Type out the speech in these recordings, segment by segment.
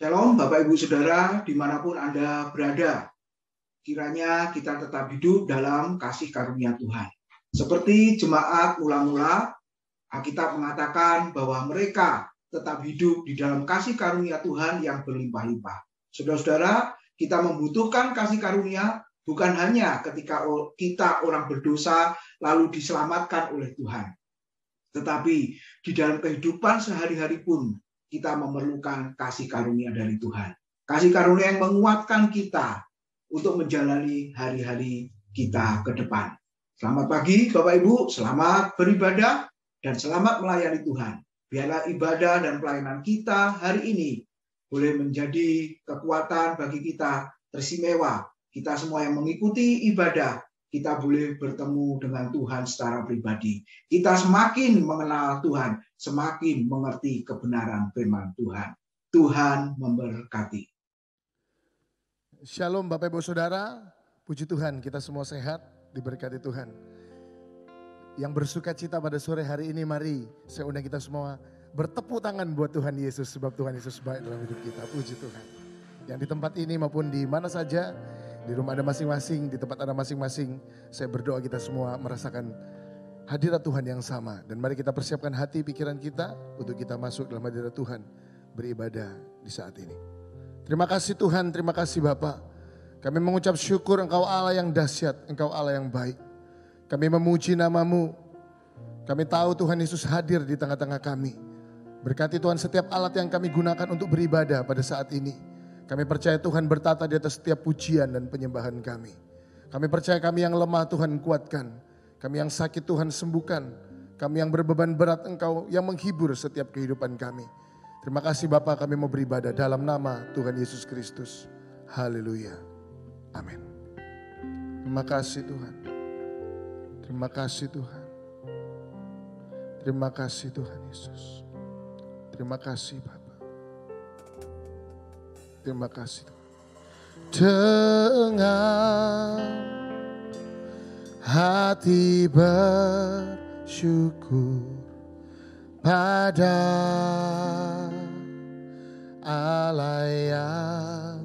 Shalom Bapak Ibu Saudara dimanapun Anda berada. Kiranya kita tetap hidup dalam kasih karunia Tuhan. Seperti jemaat mula-mula, Alkitab mengatakan bahwa mereka tetap hidup di dalam kasih karunia Tuhan yang berlimpah-limpah. Saudara-saudara, kita membutuhkan kasih karunia bukan hanya ketika kita orang berdosa lalu diselamatkan oleh Tuhan. Tetapi di dalam kehidupan sehari-hari pun kita memerlukan kasih karunia dari Tuhan. Kasih karunia yang menguatkan kita untuk menjalani hari-hari kita ke depan. Selamat pagi Bapak Ibu, selamat beribadah dan selamat melayani Tuhan. Biarlah ibadah dan pelayanan kita hari ini boleh menjadi kekuatan bagi kita teristimewa. Kita semua yang mengikuti ibadah, kita boleh bertemu dengan Tuhan secara pribadi. Kita semakin mengenal Tuhan, semakin mengerti kebenaran firman Tuhan. Tuhan memberkati. Shalom Bapak Ibu Saudara, puji Tuhan kita semua sehat, diberkati Tuhan. Yang bersuka cita pada sore hari ini, mari saya undang kita semua bertepuk tangan buat Tuhan Yesus, sebab Tuhan Yesus baik dalam hidup kita, puji Tuhan. Yang di tempat ini maupun di mana saja, di rumah Anda masing-masing, di tempat Anda masing-masing, saya berdoa kita semua merasakan hadirat Tuhan yang sama. Dan mari kita persiapkan hati pikiran kita untuk kita masuk dalam hadirat Tuhan, beribadah di saat ini. Terima kasih Tuhan, terima kasih Bapa. Kami mengucap syukur Engkau Allah yang dahsyat, Engkau Allah yang baik. Kami memuji nama-Mu. Kami tahu Tuhan Yesus hadir di tengah-tengah kami. Berkati Tuhan setiap alat yang kami gunakan untuk beribadah pada saat ini. Kami percaya Tuhan bertata di atas setiap pujian dan penyembahan kami. Kami percaya kami yang lemah Tuhan kuatkan. Kami yang sakit Tuhan sembuhkan. Kami yang berbeban berat Engkau yang menghibur setiap kehidupan kami. Terima kasih Bapa, kami mau beribadah dalam nama Tuhan Yesus Kristus. Haleluya. Amin. Terima kasih Tuhan. Terima kasih Tuhan. Terima kasih Tuhan Yesus. Terima kasih Bapa. Terima kasih Tuhan. Dengan hati bersyukur pada Allah yang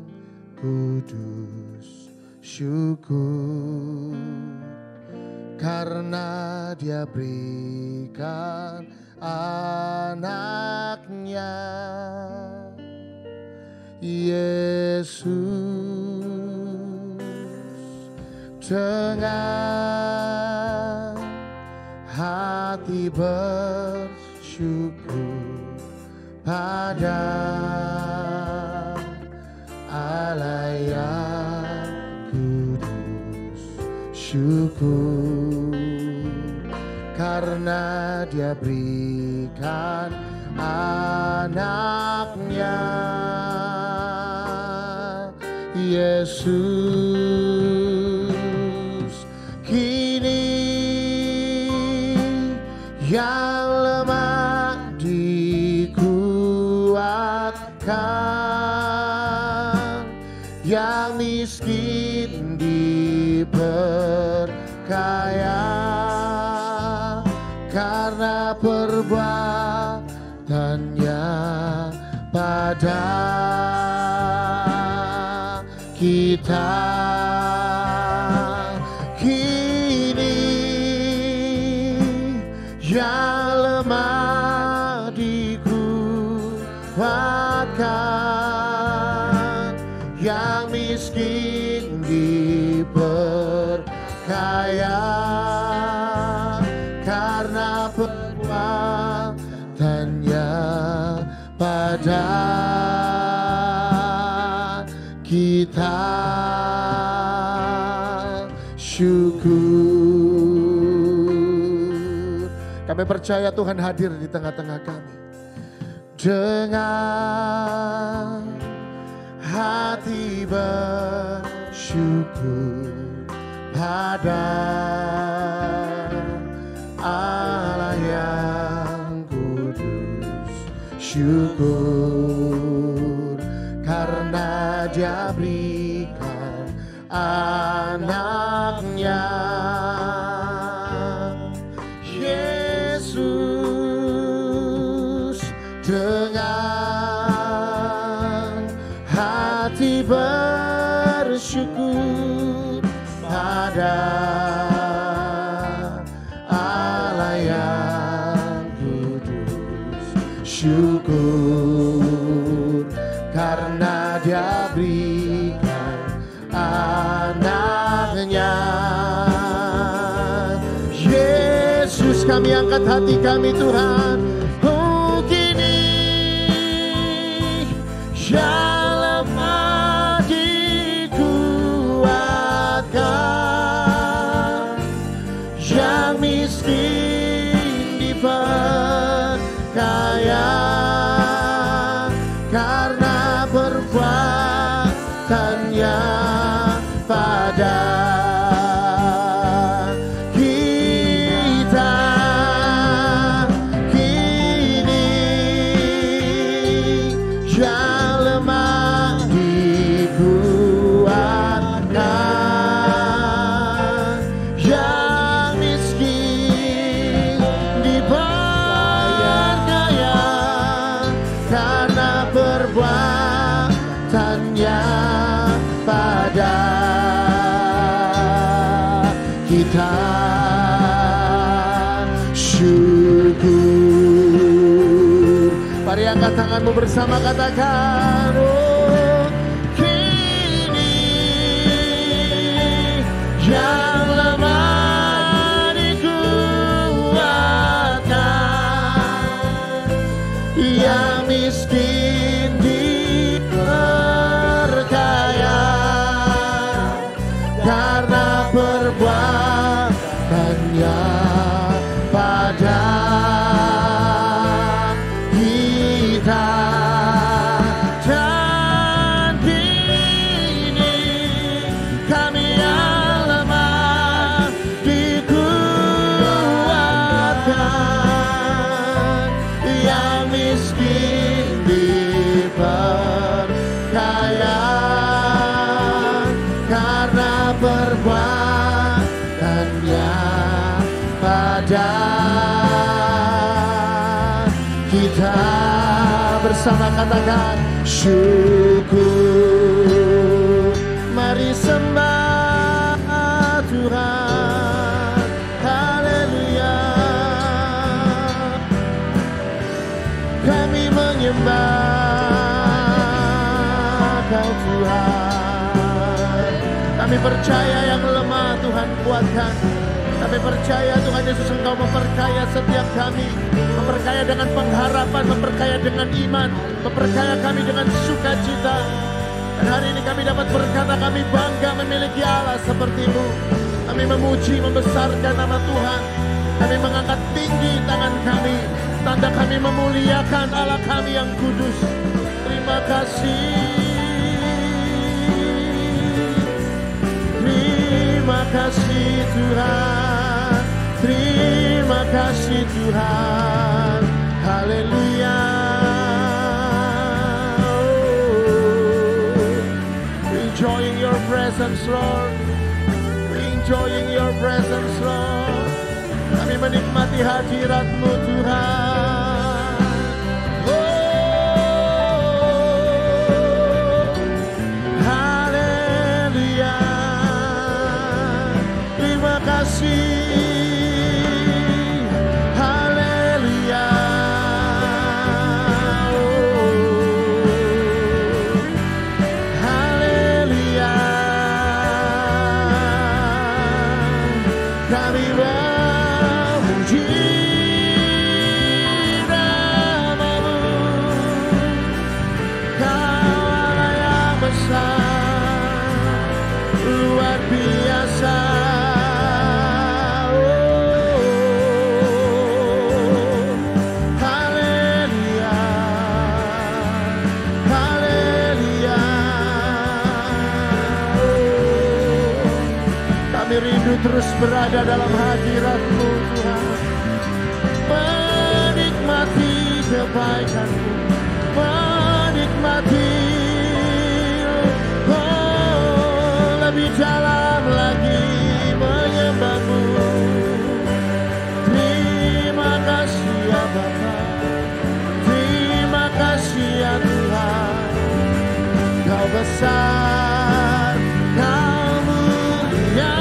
kudus, syukur karena Dia berikan anaknya Yesus. Dengan hati bersyukur pada Allah yang kudus, syukur karena Dia berikan anaknya Yesus. Kini yang lemah dikuatkan, yang miskin diperkaya karena perbuatannya pada kita. Kini yang lemah dikuatkan, yang miskin diperkaya karena perbuatannya pada kita. Syukur. Kami percaya Tuhan hadir di tengah-tengah kami. Dengan hati bersyukur pada Allah yang kudus, syukur karena Dia berikan anaknya Yesus. Dengan yang kudus. Syukur karena Dia berikan anaknya. Yesus, kami angkat hati kami Tuhan. Oh kini yang lemah dikuatkan, yang miskin diperkaya karena perbuatannya pada kita. Kini yang lemah dikuatkan, yang miskin diperkaya karena perbuatannya pada kita. Syukur. Mari angkat tanganmu bersama, katakan, oh kini yang lemah dikuatkan, yang miskin diperkaya karena perbuatannya pada kita. Dan kini kami yang lemah dikuatkan, yang miskin diperkaya karena perbuatannya pada kita. Bersama katakan syukur. Mari sembah Tuhan. Haleluya. Kami menyembah Kau Tuhan. Kami percaya yang lemah Tuhan kuatkan. Kami percaya Tuhan Yesus Engkau memperkaya setiap kami, memperkaya dengan pengharapan, memperkaya dengan iman, memperkaya kami dengan sukacita. Dan hari ini kami dapat berkata kami bangga memiliki Allah seperti-Mu. Kami memuji, membesarkan nama Tuhan. Kami mengangkat tinggi tangan kami, tanda kami memuliakan Allah kami yang kudus. Terima kasih. Terima kasih Tuhan, terima kasih Tuhan, haleluya. We enjoying your presence Lord, we enjoying your presence Lord. Kami menikmati hadirat-Mu Tuhan. Haleluya. Haleluya. Kami memuji nama-Mu. Kau Allah yang besar, luar biasa. Rindu terus berada dalam hadirat-Mu Tuhan, menikmati kebaikan-Mu, menikmati lebih dalam lagi menyembah-Mu. Terima kasih ya Bapa, terima kasih ya Tuhan. Kau besar, Kau mulia.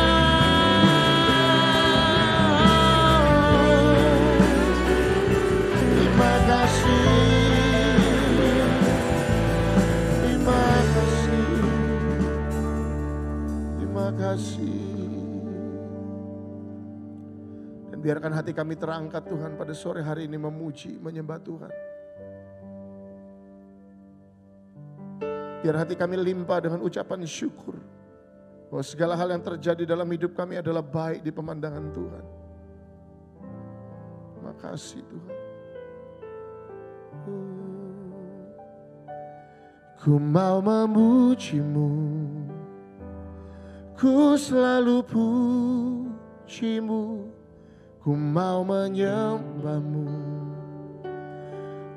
Biarkan hati kami terangkat Tuhan pada sore hari ini memuji, menyembah Tuhan. Biar hati kami limpah dengan ucapan syukur. Bahwa segala hal yang terjadi dalam hidup kami adalah baik di pemandangan Tuhan. Terima kasih Tuhan. Ku mau memuji-Mu, ku selalu puji-Mu. Ku mau menyembah-Mu,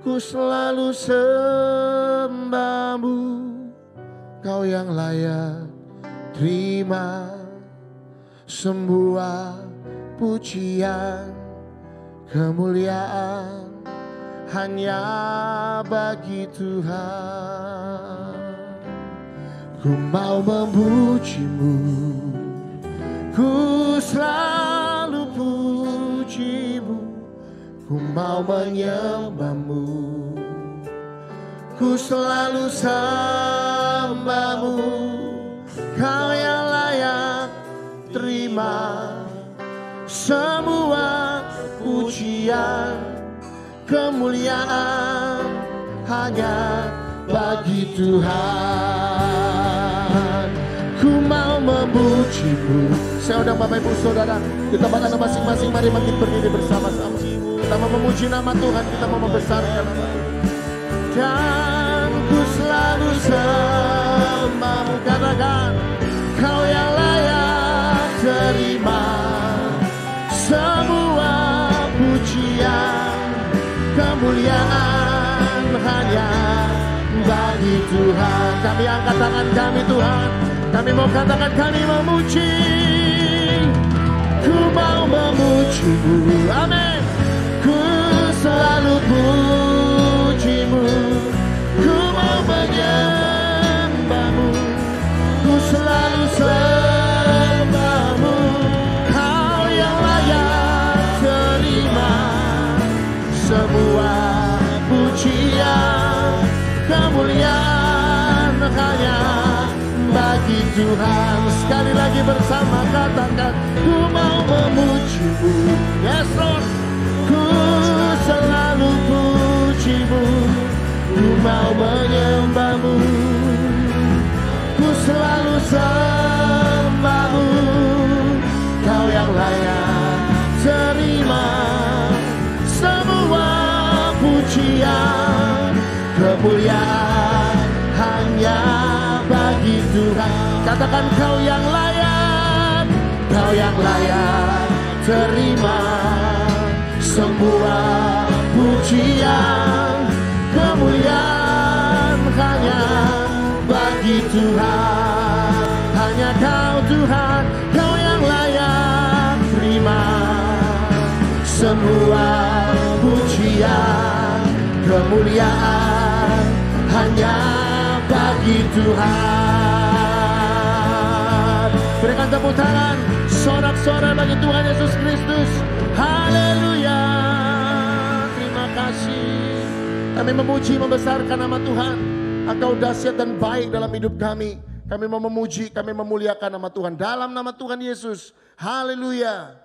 ku selalu sembah-Mu. Kau yang layak terima semua pujian, kemuliaan hanya bagi Tuhan. Ku mau memuji-Mu, ku selalu puji-Mu. Ku mau menyembah-Mu, ku selalu sembah-Mu. Kau yang layak terima semua pujian, kemuliaan hanya bagi Tuhan. Ku mau memuji-Mu. Saya undang Bapak Ibu Saudara, kita bangkitkan masing-masing, mari makin berdiri bersama-sama. Kita mau memuji nama Tuhan, kita mau membesarkan nama Tuhan. Dan ku selalu sembah-Mu, katakan, Kau yang layak terima semua pujian, kemuliaan hanya bagi Tuhan. Kami angkat tangan kami Tuhan, kami mau katakan kami memuji. Ku mau memuji-Mu, amin. Ku selalu puji-Mu, ku mau menyembah-Mu, ku selalu sembah-Mu. Kau yang layak terima semua pujian, kemuliaan hanya bagi Tuhan. Sekali lagi bersama katakan, ku mau memuji-Mu. Yes Lord. Ku selalu puji-Mu, ku mau menyembah-Mu, ku selalu sembah-Mu. Kau yang layak terima semua pujian, kemuliaan hanya bagi Tuhan. Katakan, Kau yang layak, Kau yang layak terima semua pujian, kemuliaan hanya bagi Tuhan. Hanya Kau Tuhan, Kau yang layak terima semua pujian, kemuliaan hanya bagi Tuhan. Berikan tepuk tangan, sorak-sorai bagi Tuhan Yesus Kristus. Haleluya. Terima kasih. Kami memuji, membesarkan nama Tuhan. Engkau dahsyat dan baik dalam hidup kami. Kami mau memuji, kami memuliakan nama Tuhan. Dalam nama Tuhan Yesus. Haleluya.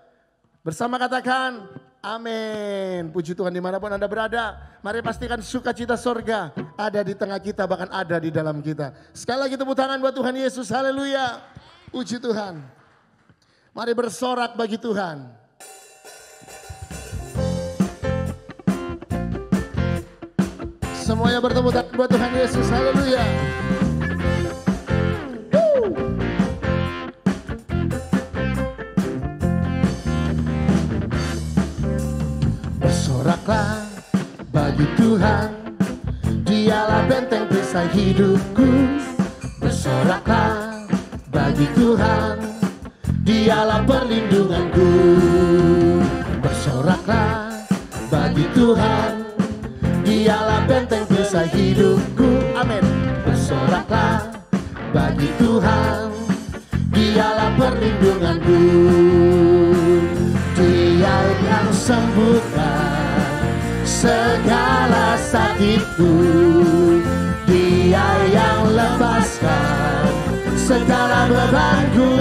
Bersama katakan, amin. Puji Tuhan dimanapun Anda berada. Mari pastikan sukacita sorga ada di tengah kita, bahkan ada di dalam kita. Sekali lagi tepuk tangan buat Tuhan Yesus. Haleluya. Puji Tuhan. Mari bersorak bagi Tuhan. Semuanya bertepuk tangan buat Tuhan Yesus. Haleluya. Bersoraklah bagi Tuhan, Dialah benteng perisai hidupku. Bersoraklah bagi Tuhan, Dialah perlindunganku. Bersoraklah bagi Tuhan, Dialah benteng perisai hidupku. Amin. Bersoraklah bagi Tuhan, Dialah perlindunganku. Dia yang sembuhkan segala sakitku. Dia yang lepaskan segala bebanku.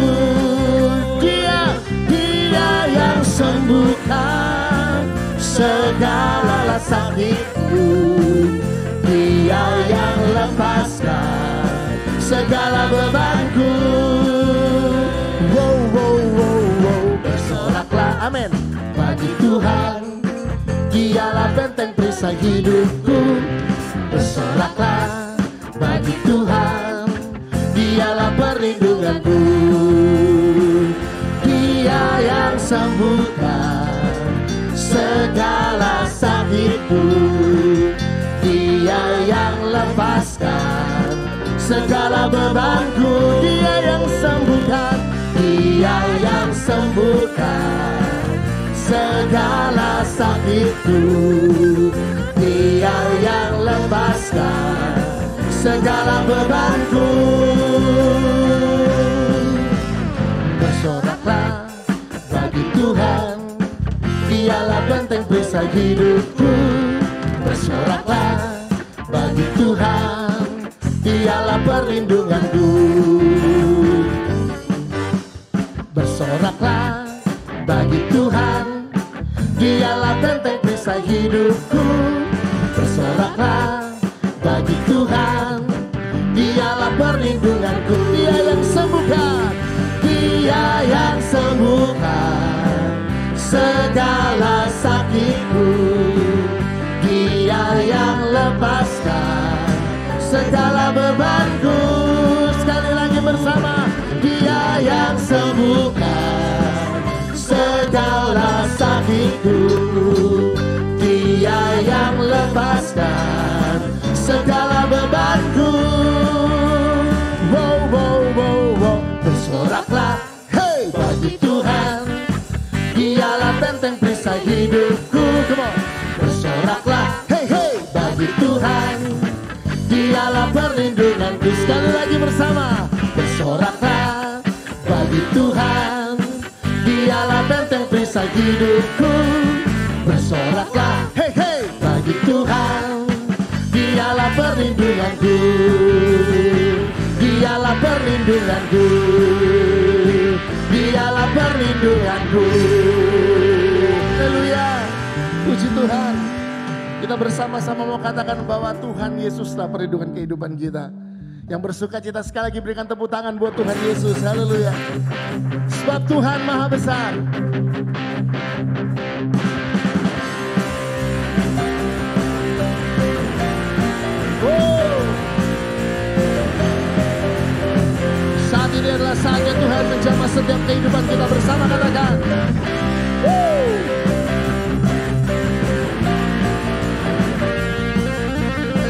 Dia yang sembuhkan segala sakitku. Dia yang lepaskan segala bebanku. Wow, wow, wow, wow. Bersoraklah, amin, bagi Tuhan. Dialah benteng perisai hidupku. Bersoraklah bagi Tuhan. Dialah perlindunganku. Dia yang sembuhkan segala sakitku. Dia yang lepaskan segala bebanku. Dia yang sembuhkan. Dia yang sembuhkan segala sakitku. Dia yang lepaskan segala bebanku. Bersoraklah bagi Tuhan. Dialah benteng perisai hidupku. Bersoraklah bagi Tuhan. Dialah perlindunganku. Bersoraklah bagi Tuhan. Dialah benteng perisai hidupku. Bersoraklah bagi Tuhan. Dialah perlindunganku. Dia yang sembuhkan. Dia yang sembuhkan segala sakitku. Dia yang lepaskan segala bebanku. Sekali lagi bersama. Dia yang sembuhkan segala sakitku. Dia yang lepaskan segala bebanku. Wow, wow, wow, wow. Bersoraklah, hey, bagi Tuhan. Dialah benteng perisai hidupku. Come on. Bersoraklah, hey, hey, bagi Tuhan. Dialah perlindunganku. Sekali lagi bersama. Bersoraklah bagi Tuhan. Dialah benteng perisai hidupku. Bersoraklah, hey, hey, bagi Tuhan. Dialah perlindunganku. Dialah perlindunganku. Dialah perlindunganku. Haleluya. Puji Tuhan. Kita bersama-sama mau katakan bahwa Tuhan Yesuslah perlindungan kehidupan kita. Yang bersuka cita sekali lagi berikan tepuk tangan buat Tuhan Yesus. Haleluya. Sebab Tuhan Maha Besar. Saat ini adalah saatnya Tuhan menjamah setiap kehidupan kita bersama, katakan.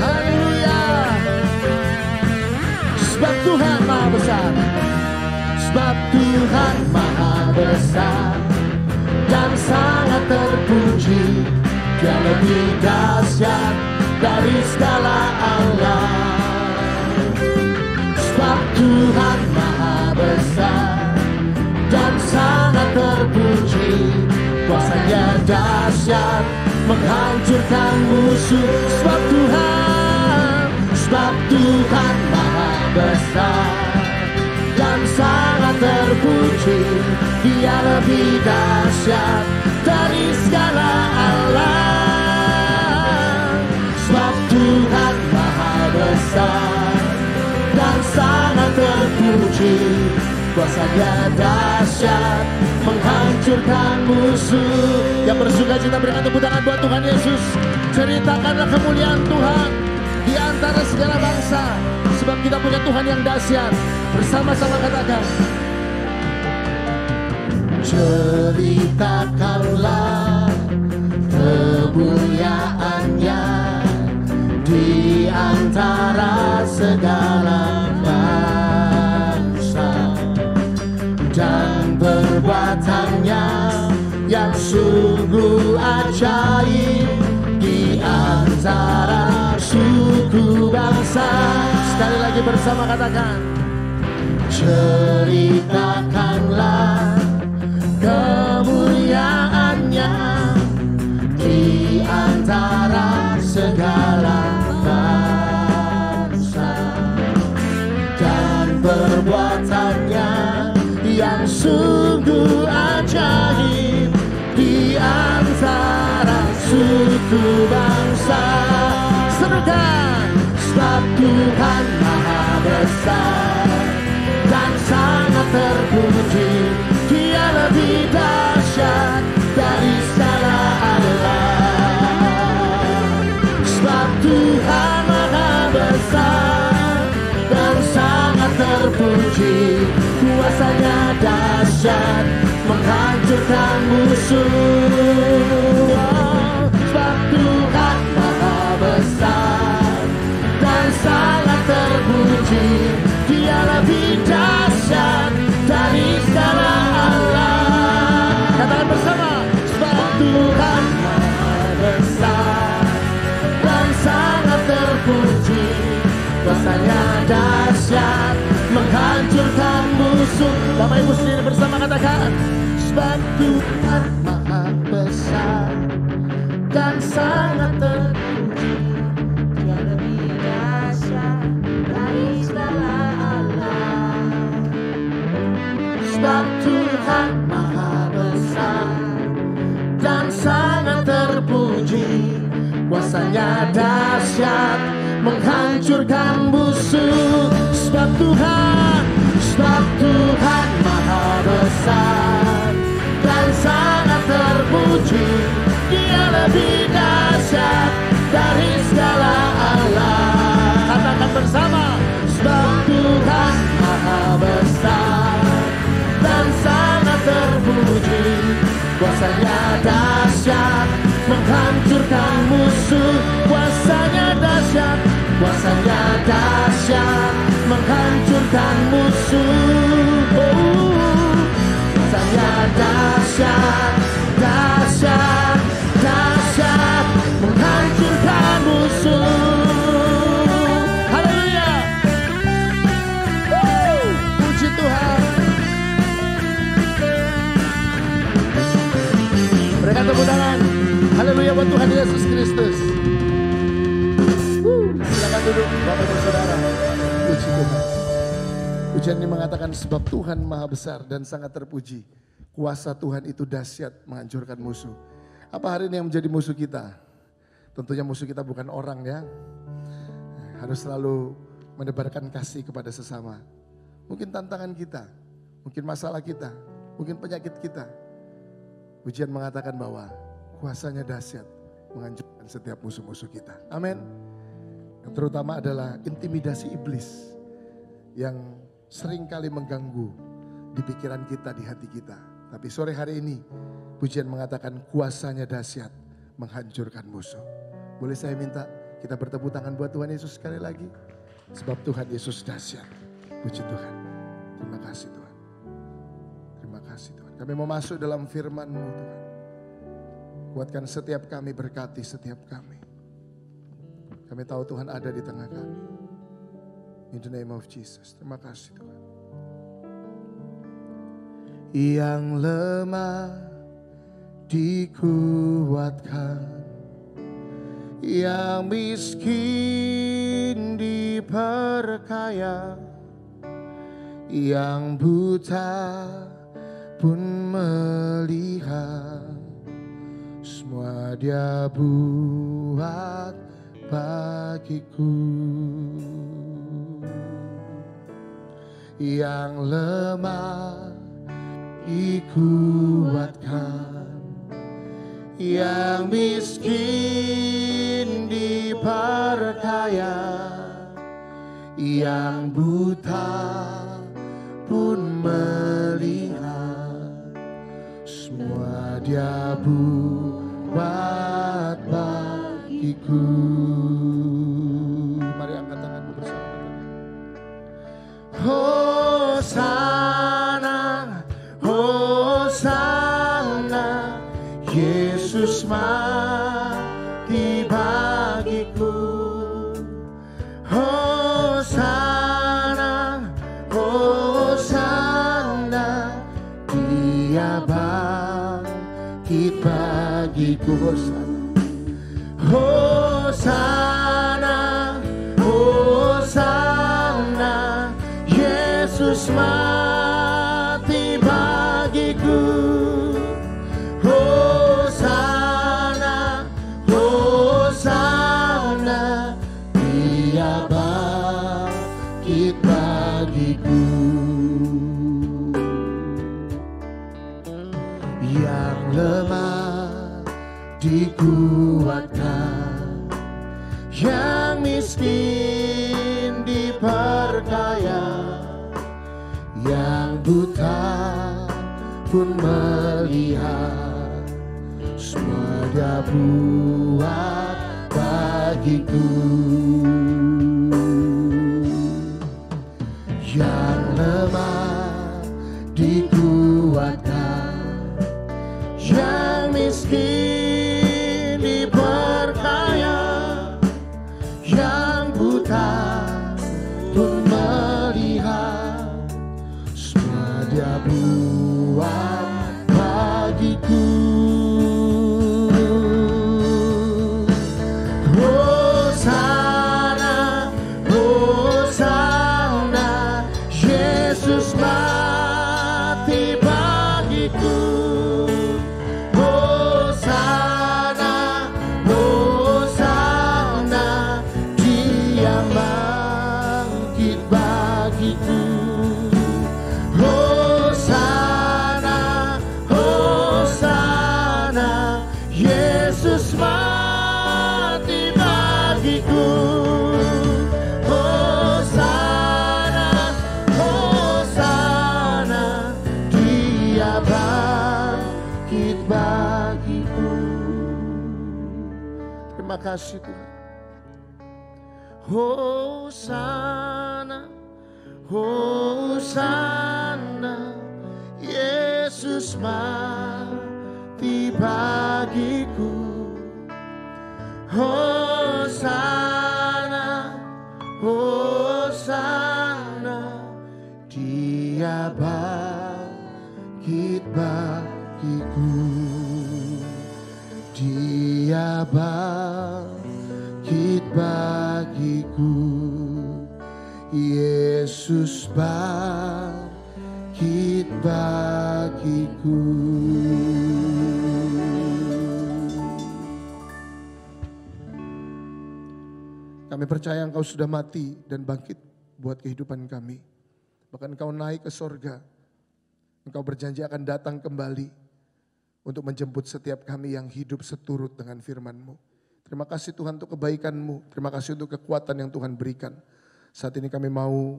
Haleluya. Sebab Tuhan Maha Besar. Sebab Tuhan Maha Besar dan sangat terpuji. Dia lebih dahsyat dari segala Allah. Sebab Tuhan Maha Besar dan sangat terpuji. Kuasanya dahsyat menghancurkan musuh. Sebab Tuhan Maha Besar dan sangat terpuji. Dia lebih dahsyat dari segala Allah. Sebab Tuhan Maha Besar dan sangat terpuji. Kuasanya dahsyat menghancurkan musuh. Yang bersuka cita berikan tepuk tangan buat Tuhan Yesus. Ceritakanlah kemuliaan Tuhan di antara segala bangsa. Sebab kita punya Tuhan yang dahsyat. Bersama-sama katakan. Ceritakanlah kemuliaan-Nya di antara segala bangsa, dan perbuatan-Nya yang sungguh ajaib di antara suku bangsa. Sekali lagi bersama katakan. Ceritakanlah kemuliaan-Nya di antara segala bangsa, dan perbuatan-Nya yang sungguh ajaib di antara suku bangsa. Serukan, sebab Tuhan Maha Besar dan sangat terpuji. Dia lebih dahsyat dari segala Allah. Sebab Tuhan Maha Besar dan sangat terpuji. Kuasanya dahsyat menghancurkan musuh. Sebab Tuhan Maha Besar dan sangat terpuji. Dia lebih dahsyat dari segala Allah. Katakan bersama, sebab Tuhan Maha Besar dan sangat terpuji. Kuasanya dahsyat menghancurkan musuh. Bapak Ibu sendiri bersama katakan, sebab Tuhan Maha Besar dan sangat terpuji. Dia lebih dahsyat dari segala Allah. Sebab Tuhan Maha Besar dan sangat terpuji. Kuasanya dahsyat menghancurkan musuh. Sebab Tuhan Maha Besar dan sangat terpuji. Dia lebih dahsyat dari segala Allah. Katakan bersama, sebab Tuhan Maha Besar dan sangat terpuji. Kuasanya dahsyat menghancurkan musuh. Kuasanya dahsyat, kuasanya dahsyat menghancurkan musuh. Kuasanya dahsyat, dahsyat, dahsyat menghancurkan musuh. Haleluya. Puji Tuhan. Berikan tepuk tangan. Haleluya buat Tuhan Yesus Kristus. Silakan duduk Bapak Ibu Saudara. Puji Tuhan. Pujian ini mengatakan sebab Tuhan Maha Besar dan sangat terpuji. Kuasa Tuhan itu dahsyat menghancurkan musuh. Apa hari ini yang menjadi musuh kita? Tentunya musuh kita bukan orang ya. Harus selalu menebarkan kasih kepada sesama. Mungkin tantangan kita, mungkin masalah kita, mungkin penyakit kita. Pujian mengatakan bahwa kuasanya dahsyat menghancurkan setiap musuh-musuh kita. Amin. Yang terutama adalah intimidasi iblis yang sering kali mengganggu di pikiran kita, di hati kita. Tapi sore hari ini pujian mengatakan kuasanya dahsyat menghancurkan musuh. Boleh saya minta kita bertepuk tangan buat Tuhan Yesus sekali lagi. Sebab Tuhan Yesus dahsyat. Puji Tuhan. Terima kasih Tuhan. Terima kasih Tuhan. Kami mau masuk dalam firman-Mu Tuhan. Kuatkan setiap kami, berkati setiap kami. Kami tahu Tuhan ada di tengah kami. In the name of Jesus. Terima kasih Tuhan. Yang lemah dikuatkan, yang miskin diperkaya, yang buta pun melihat. Semua Dia buat bagiku. Yang lemah dikuatkan, yang miskin diperkaya, yang buta pun melihat. Semua Dia buat bagiku. Mari angkat tanganmu bersama. Hosana, Hosana, Yesus mati bagiku. Hosana, Hosana, Dia bangkit bagiku. Hosana, Hosana, Yesus mati bagiku. Hosana, pun melihat semua Dia buat bagiku. Yang lemah dikuatkan, yang miskin diperkaya, yang buta pun melihat semua Dia buat bagiku. Hosana, Hosana, Yesus mati bagiku. Hosana, Hosana, Dia bangkit bagiku. Hosana, Hosana, Yesus mati bagiku. Hosana, Hosana, Dia bangkit bagiku. Terima kasih Tuhan. Hosana, Hosana, Yesus mati bagiku. Hosana, Hosana, Dia bangkit bagiku. Dia bangkit bagiku. Yesus bangkit bagiku. Kami percaya Engkau sudah mati dan bangkit buat kehidupan kami. Bahkan Engkau naik ke sorga. Engkau berjanji akan datang kembali untuk menjemput setiap kami yang hidup seturut dengan firman-Mu. Terima kasih Tuhan untuk kebaikan-Mu. Terima kasih untuk kekuatan yang Tuhan berikan. Saat ini kami mau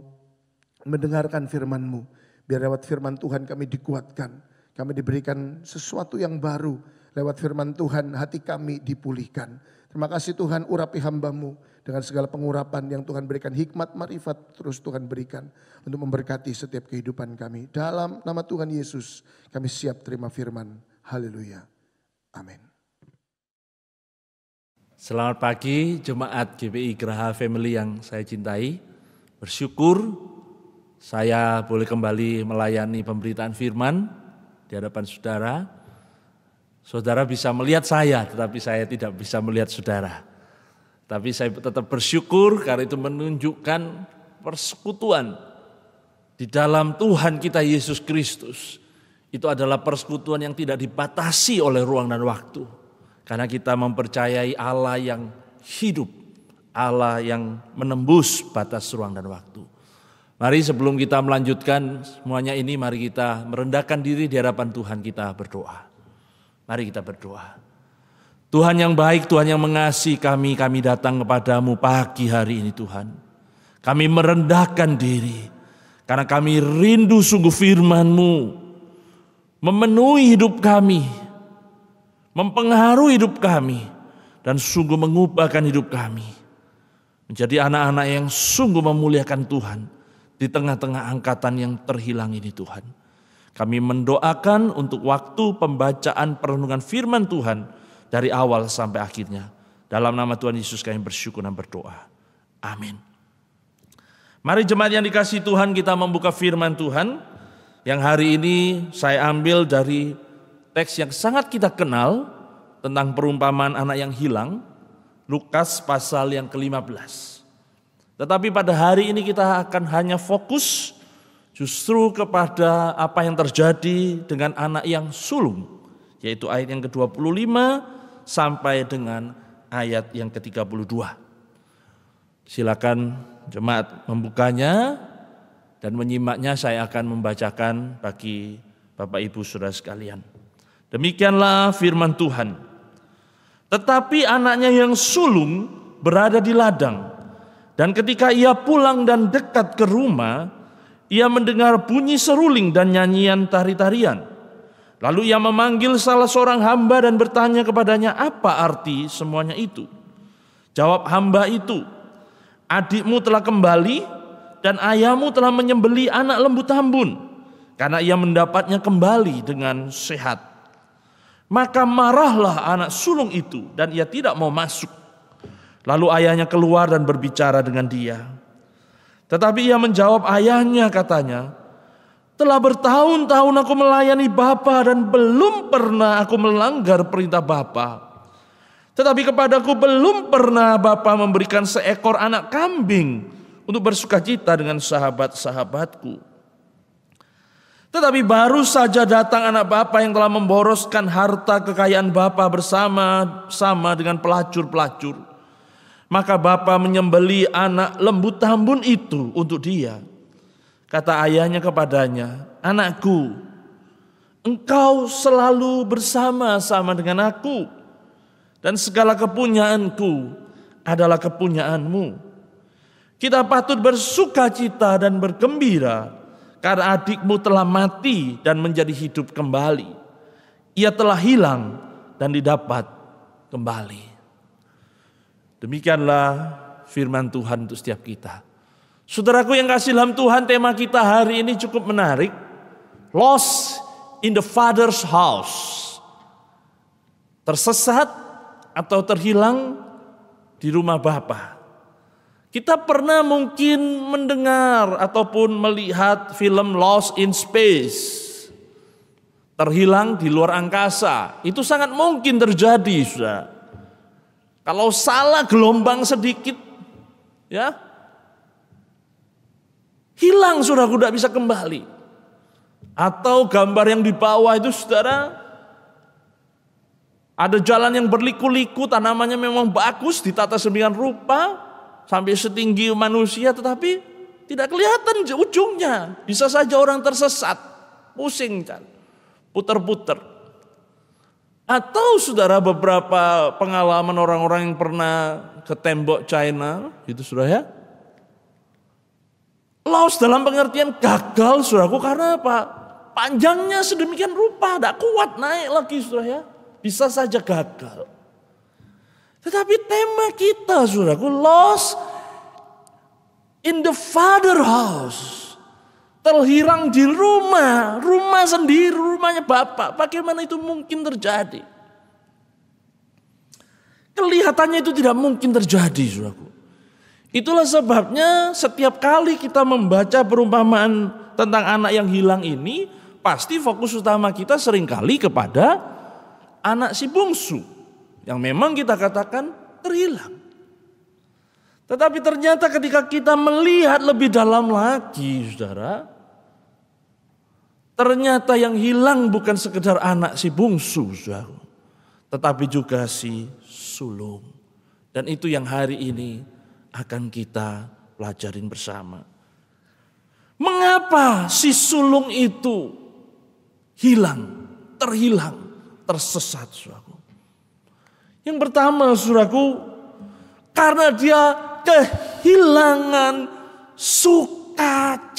mendengarkan firman-Mu. Biar lewat firman Tuhan kami dikuatkan. Kami diberikan sesuatu yang baru. Lewat firman Tuhan hati kami dipulihkan. Terima kasih Tuhan, urapi hamba-Mu dengan segala pengurapan yang Tuhan berikan. Hikmat, marifat terus Tuhan berikan untuk memberkati setiap kehidupan kami. Dalam nama Tuhan Yesus kami siap terima firman. Haleluya. Amin. Selamat pagi Jemaat GPI Geraha Family yang saya cintai. Bersyukur saya boleh kembali melayani pemberitaan firman di hadapan saudara. Saudara bisa melihat saya, tetapi saya tidak bisa melihat saudara. Tapi saya tetap bersyukur karena itu menunjukkan persekutuan di dalam Tuhan kita Yesus Kristus. Itu adalah persekutuan yang tidak dibatasi oleh ruang dan waktu. Karena kita mempercayai Allah yang hidup, Allah yang menembus batas ruang dan waktu. Mari sebelum kita melanjutkan semuanya ini, mari kita merendahkan diri di hadapan Tuhan, kita berdoa. Mari kita berdoa. Tuhan yang baik, Tuhan yang mengasihi kami datang kepadamu pagi hari ini Tuhan. Kami merendahkan diri, karena kami rindu sungguh firman-Mu memenuhi hidup kami, mempengaruhi hidup kami, dan sungguh mengubahkan hidup kami. Menjadi anak-anak yang sungguh memuliakan Tuhan di tengah-tengah angkatan yang terhilang ini Tuhan. Kami mendoakan untuk waktu pembacaan perenungan firman Tuhan dari awal sampai akhirnya. Dalam nama Tuhan Yesus kami bersyukur dan berdoa. Amin. Mari jemaat yang dikasihi Tuhan, kita membuka firman Tuhan. Yang hari ini saya ambil dari teks yang sangat kita kenal tentang perumpamaan anak yang hilang. Lukas pasal yang ke-15. Tetapi pada hari ini kita akan hanya fokus justru kepada apa yang terjadi dengan anak yang sulung, yaitu ayat yang ke-25 sampai dengan ayat yang ke-32. Silakan jemaat membukanya dan menyimaknya. Saya akan membacakan bagi Bapak Ibu Saudara sekalian. Demikianlah firman Tuhan. Tetapi anaknya yang sulung berada di ladang, dan ketika ia pulang dan dekat ke rumah, ia mendengar bunyi seruling dan nyanyian tari-tarian. Lalu ia memanggil salah seorang hamba dan bertanya kepadanya, apa arti semuanya itu? Jawab hamba itu, adikmu telah kembali dan ayahmu telah menyembeli anak lembu tambun, karena ia mendapatnya kembali dengan sehat. Maka marahlah anak sulung itu dan ia tidak mau masuk. Lalu ayahnya keluar dan berbicara dengan dia. Tetapi ia menjawab ayahnya, katanya, telah bertahun-tahun aku melayani Bapa dan belum pernah aku melanggar perintah Bapa. Tetapi kepadaku belum pernah Bapa memberikan seekor anak kambing untuk bersukacita dengan sahabat-sahabatku. Tetapi baru saja datang anak Bapa yang telah memboroskan harta kekayaan Bapa bersama-sama dengan pelacur-pelacur. Maka Bapa menyembeli anak lembu tambun itu untuk dia. Kata ayahnya kepadanya, anakku, engkau selalu bersama-sama dengan aku, dan segala kepunyaanku adalah kepunyaanmu. Kita patut bersukacita dan bergembira, karena adikmu telah mati dan menjadi hidup kembali. Ia telah hilang dan didapat kembali. Demikianlah firman Tuhan untuk setiap kita. Saudaraku yang kasih dalam Tuhan, tema kita hari ini cukup menarik. Lost in the Father's house. Tersesat atau terhilang di rumah Bapa. Kita pernah mungkin mendengar ataupun melihat film Lost in Space. Terhilang di luar angkasa. Itu sangat mungkin terjadi, saudara. Kalau salah gelombang sedikit, ya, hilang, saudara, tidak bisa kembali. Atau gambar yang di bawah itu, saudara, ada jalan yang berliku-liku, tanamannya memang bagus, ditata sedemikian rupa, sampai setinggi manusia, tetapi tidak kelihatan ujungnya. Bisa saja orang tersesat, pusing, puter-puter. Atau saudara, beberapa pengalaman orang-orang yang pernah ke tembok China, itu saudara ya, lost dalam pengertian gagal, saudaraku, karena apa? Panjangnya sedemikian rupa, tidak kuat naik lagi, saudara ya. Bisa saja gagal. Tetapi tema kita, saudaraku, lost in the Father house. Terhilang di rumah sendiri, rumahnya Bapak. Bagaimana itu mungkin terjadi? Kelihatannya itu tidak mungkin terjadi, saudaraku. Itulah sebabnya setiap kali kita membaca perumpamaan tentang anak yang hilang ini, pasti fokus utama kita seringkali kepada anak si bungsu yang memang kita katakan terhilang. Tetapi ternyata ketika kita melihat lebih dalam lagi, saudara, ternyata yang hilang bukan sekedar anak si bungsu, saudara, tetapi juga si sulung. Dan itu yang hari ini akan kita pelajarin bersama. Mengapa si sulung itu hilang, terhilang, tersesat, saudaraku? Yang pertama, saudaraku, karena dia kehilangan sukacitanya.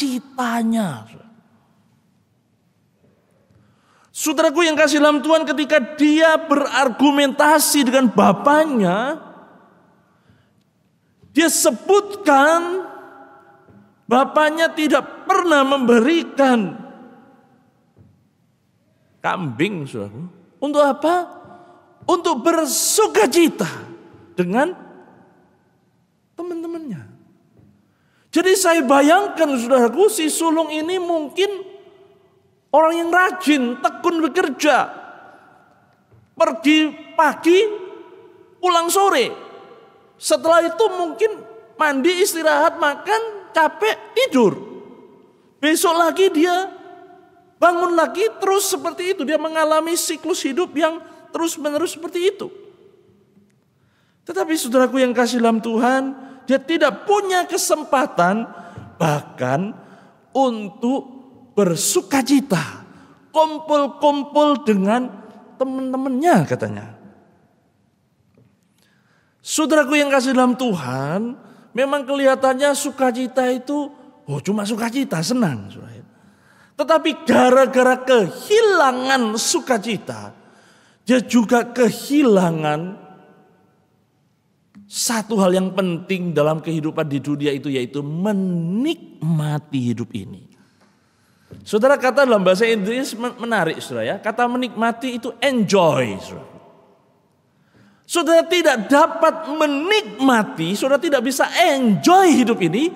Saudaraku yang kasih dalam Tuhan, ketika dia berargumentasi dengan bapaknya, dia sebutkan bapaknya tidak pernah memberikan kambing, saudaraku. Untuk apa? Untuk bersukacita dengan teman-temannya. Jadi saya bayangkan, saudaraku, si sulung ini mungkin orang yang rajin, tekun bekerja. Pergi pagi, pulang sore. Setelah itu mungkin mandi, istirahat, makan, capek, tidur. Besok lagi dia bangun lagi, terus seperti itu. Dia mengalami siklus hidup yang terus-menerus seperti itu. Tetapi saudaraku yang kasih dalam Tuhan, dia tidak punya kesempatan bahkan untuk bersukacita, kumpul-kumpul dengan teman-temannya, katanya. Saudaraku yang kasih dalam Tuhan, memang kelihatannya sukacita itu cuma sukacita, senang. Tetapi gara-gara kehilangan sukacita, dia juga kehilangan satu hal yang penting dalam kehidupan di dunia itu, yaitu menikmati hidup ini. Saudara, kata dalam bahasa Inggris menarik, saudara ya. Kata menikmati itu enjoy, saudara. Saudara tidak dapat menikmati, saudara tidak bisa enjoy hidup ini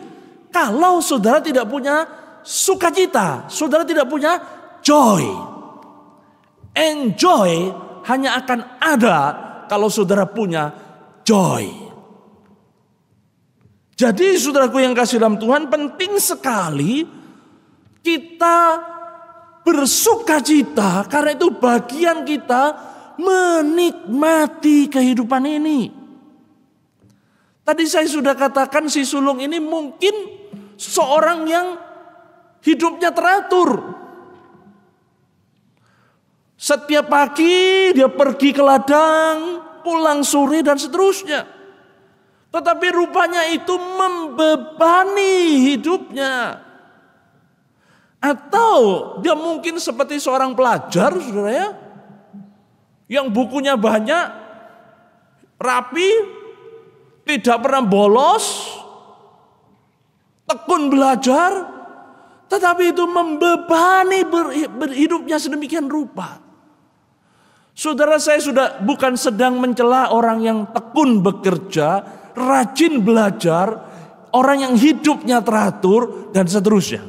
kalau saudara tidak punya sukacita, saudara tidak punya joy. Enjoy hanya akan ada kalau saudara punya joy. Jadi saudaraku yang kasih dalam Tuhan, penting sekali kita bersukacita, karena itu bagian kita menikmati kehidupan ini. Tadi saya sudah katakan si sulung ini mungkin seorang yang hidupnya teratur. Setiap pagi dia pergi ke ladang, pulang sore dan seterusnya. Tetapi rupanya itu membebani hidupnya. Atau dia mungkin seperti seorang pelajar, saudara ya, yang bukunya banyak, rapi, tidak pernah bolos, tekun belajar, tetapi itu membebani hidupnya sedemikian rupa. Saudara, saya sudah bukan sedang mencela orang yang tekun bekerja, rajin belajar, orang yang hidupnya teratur, dan seterusnya.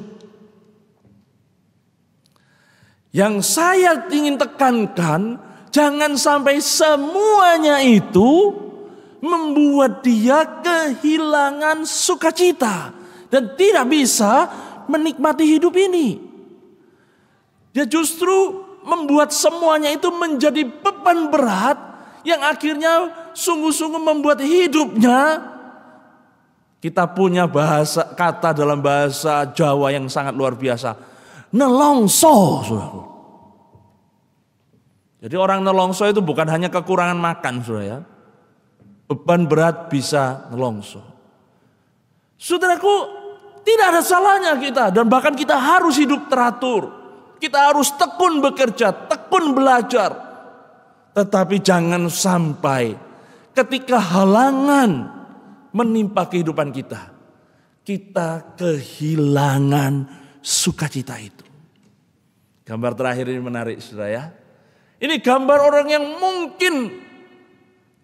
Yang saya ingin tekankan, jangan sampai semuanya itu membuat dia kehilangan sukacita dan tidak bisa menikmati hidup ini. Dia justru membuat semuanya itu menjadi beban berat yang akhirnya sungguh-sungguh membuat hidupnya, kita punya kata dalam bahasa Jawa yang sangat luar biasa, nelongso. Jadi orang nelongso itu bukan hanya kekurangan makan, saudara ya. Beban berat bisa nelongso. Saudaraku, tidak ada salahnya kita, dan bahkan kita harus hidup teratur. Kita harus tekun bekerja, tekun belajar. Tetapi jangan sampai ketika halangan menimpa kehidupan kita, kita kehilangan sukacita itu. Gambar terakhir ini menarik, saudara ya. Ini gambar orang yang mungkin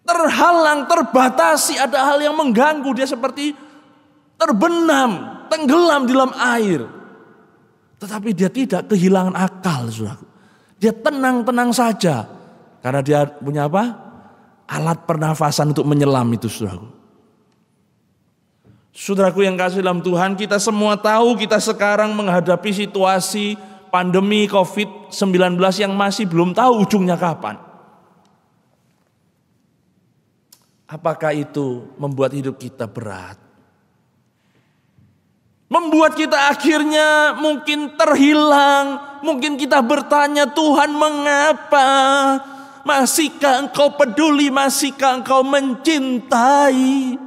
terhalang, terbatasi, ada hal yang mengganggu. Dia seperti terbenam, tenggelam di dalam air. Tetapi dia tidak kehilangan akal, saudara. Dia tenang-tenang saja. Karena dia punya apa? Alat pernafasan untuk menyelam itu, saudaraku. Saudaraku yang kasih dalam Tuhan, kita semua tahu kita sekarang menghadapi situasi pandemi COVID-19 yang masih belum tahu ujungnya kapan. Apakah itu membuat hidup kita berat? Membuat kita akhirnya mungkin terhilang. Mungkin kita bertanya, Tuhan mengapa? Masihkah engkau peduli? Masihkah engkau mencintai?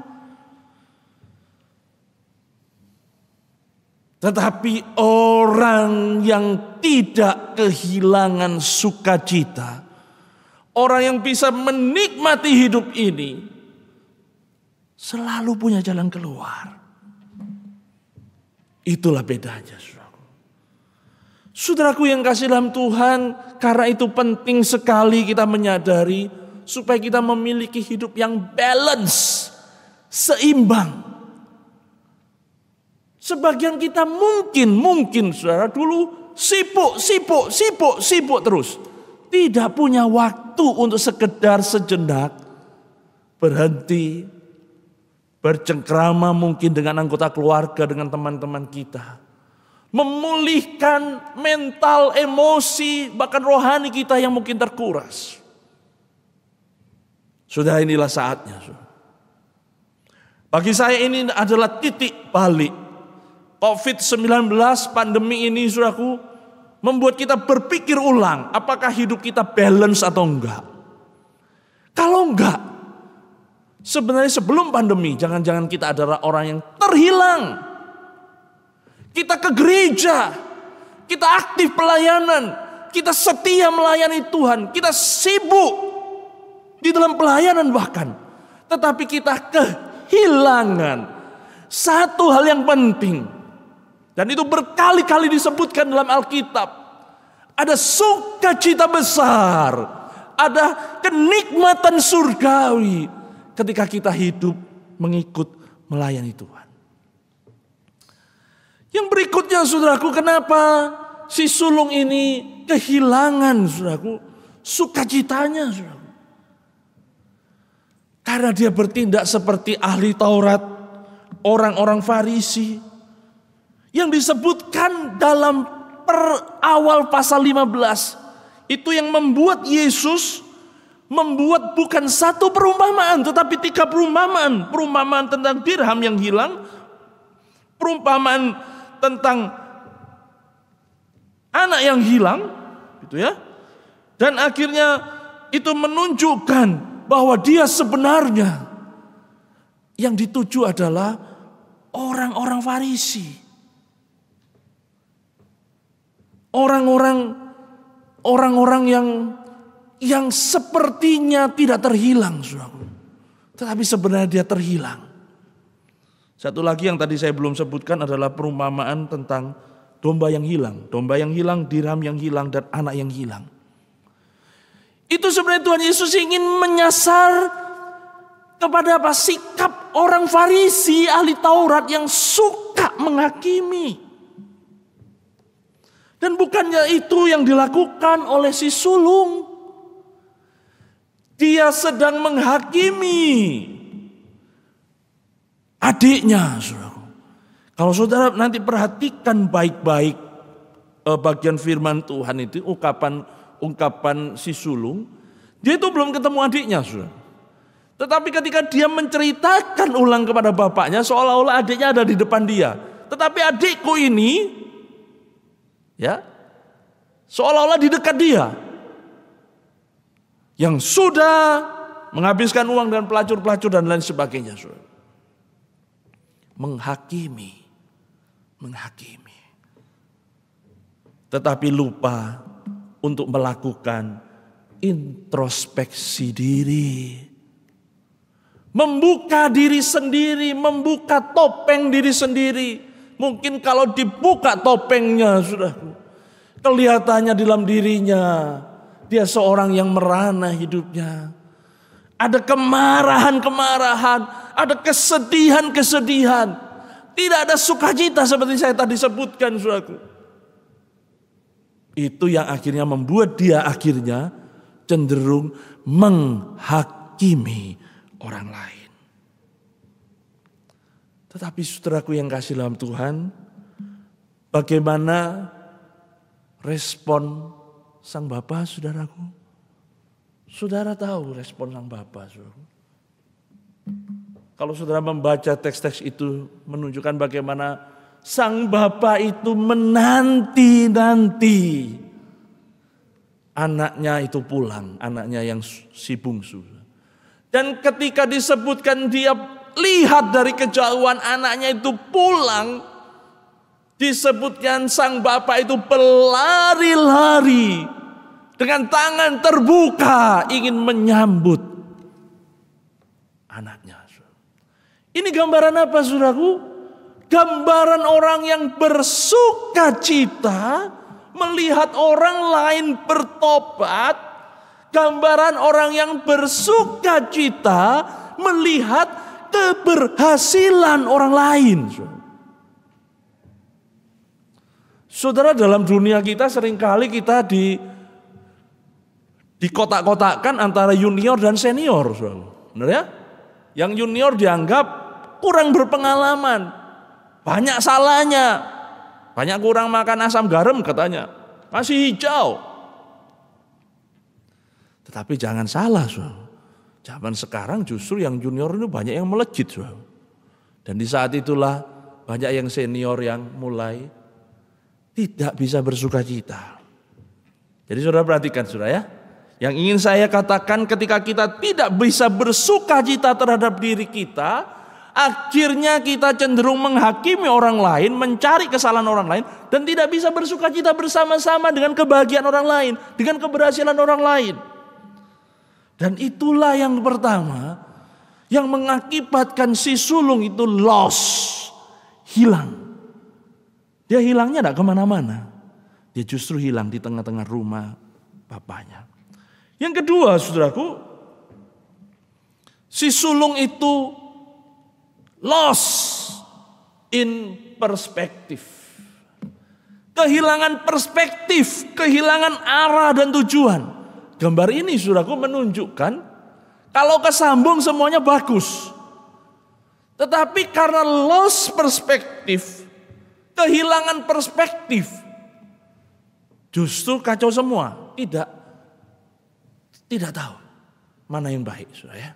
Tetapi orang yang tidak kehilangan sukacita, orang yang bisa menikmati hidup ini, selalu punya jalan keluar. Itulah bedanya, saudaraku. Saudaraku yang kasih dalam Tuhan, karena itu penting sekali kita menyadari supaya kita memiliki hidup yang balance, seimbang. Sebagian kita mungkin saudara dulu sibuk terus. Tidak punya waktu untuk sekedar sejenak berhenti, bercengkrama mungkin dengan anggota keluarga, dengan teman-teman kita. Memulihkan mental, emosi, bahkan rohani kita yang mungkin terkuras. Sudah inilah saatnya. Bagi saya ini adalah titik balik. COVID-19 pandemi ini, saudaraku, membuat kita berpikir ulang apakah hidup kita balance atau enggak. Kalau enggak, sebenarnya sebelum pandemi jangan-jangan kita adalah orang yang terhilang. Kita ke gereja, kita aktif pelayanan, kita setia melayani Tuhan, kita sibuk di dalam pelayanan bahkan. Tetapi kita kehilangan satu hal yang penting. Dan itu berkali-kali disebutkan dalam Alkitab. Ada sukacita besar, ada kenikmatan surgawi ketika kita hidup mengikut melayani Tuhan. Yang berikutnya saudaraku, kenapa si sulung ini kehilangan saudaraku sukacitanya saudaraku? Karena dia bertindak seperti ahli Taurat, orang-orang Farisi yang disebutkan dalam awal pasal 15. Itu yang membuat Yesus membuat bukan satu perumpamaan tetapi 3 perumpamaan. Perumpamaan tentang dirham yang hilang, perumpamaan tentang anak yang hilang, gitu ya. Dan akhirnya itu menunjukkan bahwa dia sebenarnya yang dituju adalah orang-orang Farisi. Orang-orang yang sepertinya tidak terhilang, saudaraku. Tetapi sebenarnya dia terhilang. Satu lagi yang tadi saya belum sebutkan adalah perumpamaan tentang domba yang hilang. Domba yang hilang, dirham yang hilang, dan anak yang hilang. Itu sebenarnya Tuhan Yesus ingin menyasar kepada apa? Sikap orang Farisi, ahli Taurat yang suka menghakimi. Dan bukannya itu yang dilakukan oleh si sulung. Dia sedang menghakimi adiknya, saudara. Kalau saudara nanti perhatikan baik-baik bagian firman Tuhan itu, ungkapan si sulung, dia itu belum ketemu adiknya, saudara. Tetapi ketika dia menceritakan ulang kepada bapaknya, seolah-olah adiknya ada di depan dia. Tetapi adikku ini, ya, seolah-olah di dekat dia, yang sudah menghabiskan uang dan pelacur-pelacur dan lain sebagainya, saudara. Menghakimi. Tetapi lupa untuk melakukan introspeksi diri. Membuka diri sendiri, membuka topeng diri sendiri. Mungkin kalau dibuka topengnya, sudah kelihatannya di dalam dirinya dia seorang yang merana hidupnya. Ada kemarahan-kemarahan, ada kesedihan-kesedihan. Tidak ada sukacita seperti saya tadi sebutkan, saudaraku. Itu yang akhirnya membuat dia akhirnya cenderung menghakimi orang lain. Tetapi saudaraku yang kasih dalam Tuhan, bagaimana respon sang Bapa, saudaraku? Saudara tahu respon sang Bapa, saudaraku. Kalau saudara membaca teks-teks itu menunjukkan bagaimana sang Bapa itu menanti-nanti anaknya itu pulang, anaknya yang si bungsu. Dan ketika disebutkan dia lihat dari kejauhan anaknya itu pulang, disebutkan sang Bapa itu berlari-lari dengan tangan terbuka ingin menyambut anaknya. Ini gambaran apa, saudaraku? Gambaran orang yang bersuka cita melihat orang lain bertobat. Gambaran orang yang bersuka cita melihat keberhasilan orang lain. Saudara, dalam dunia kita seringkali kita dikotak-kotakkan antara junior dan senior. Benar ya? Yang junior dianggap kurang berpengalaman, banyak salahnya, banyak kurang makan asam garam katanya, masih hijau. Tetapi jangan salah, saudara. Zaman sekarang justru yang junior itu banyak yang melejit, saudara. Dan di saat itulah banyak yang senior yang mulai tidak bisa bersukacita. Jadi saudara perhatikan, saudara ya. Yang ingin saya katakan, ketika kita tidak bisa bersukacita terhadap diri kita, Akhirnya kita cenderung menghakimi orang lain, mencari kesalahan orang lain, dan tidak bisa bersukacita bersama-sama dengan kebahagiaan orang lain, dengan keberhasilan orang lain. Dan itulah yang pertama yang mengakibatkan si sulung itu lost, hilang. Dia hilangnya tidak kemana-mana, dia justru hilang di tengah-tengah rumah bapaknya. Yang kedua, saudaraku, si sulung itu lost in perspektif. Kehilangan perspektif, kehilangan arah dan tujuan. Gambar ini saudaraku menunjukkan kalau kesambung semuanya bagus. Tetapi karena lost perspektif, kehilangan perspektif, justru kacau semua. Tidak tahu mana yang baik, saudara ya.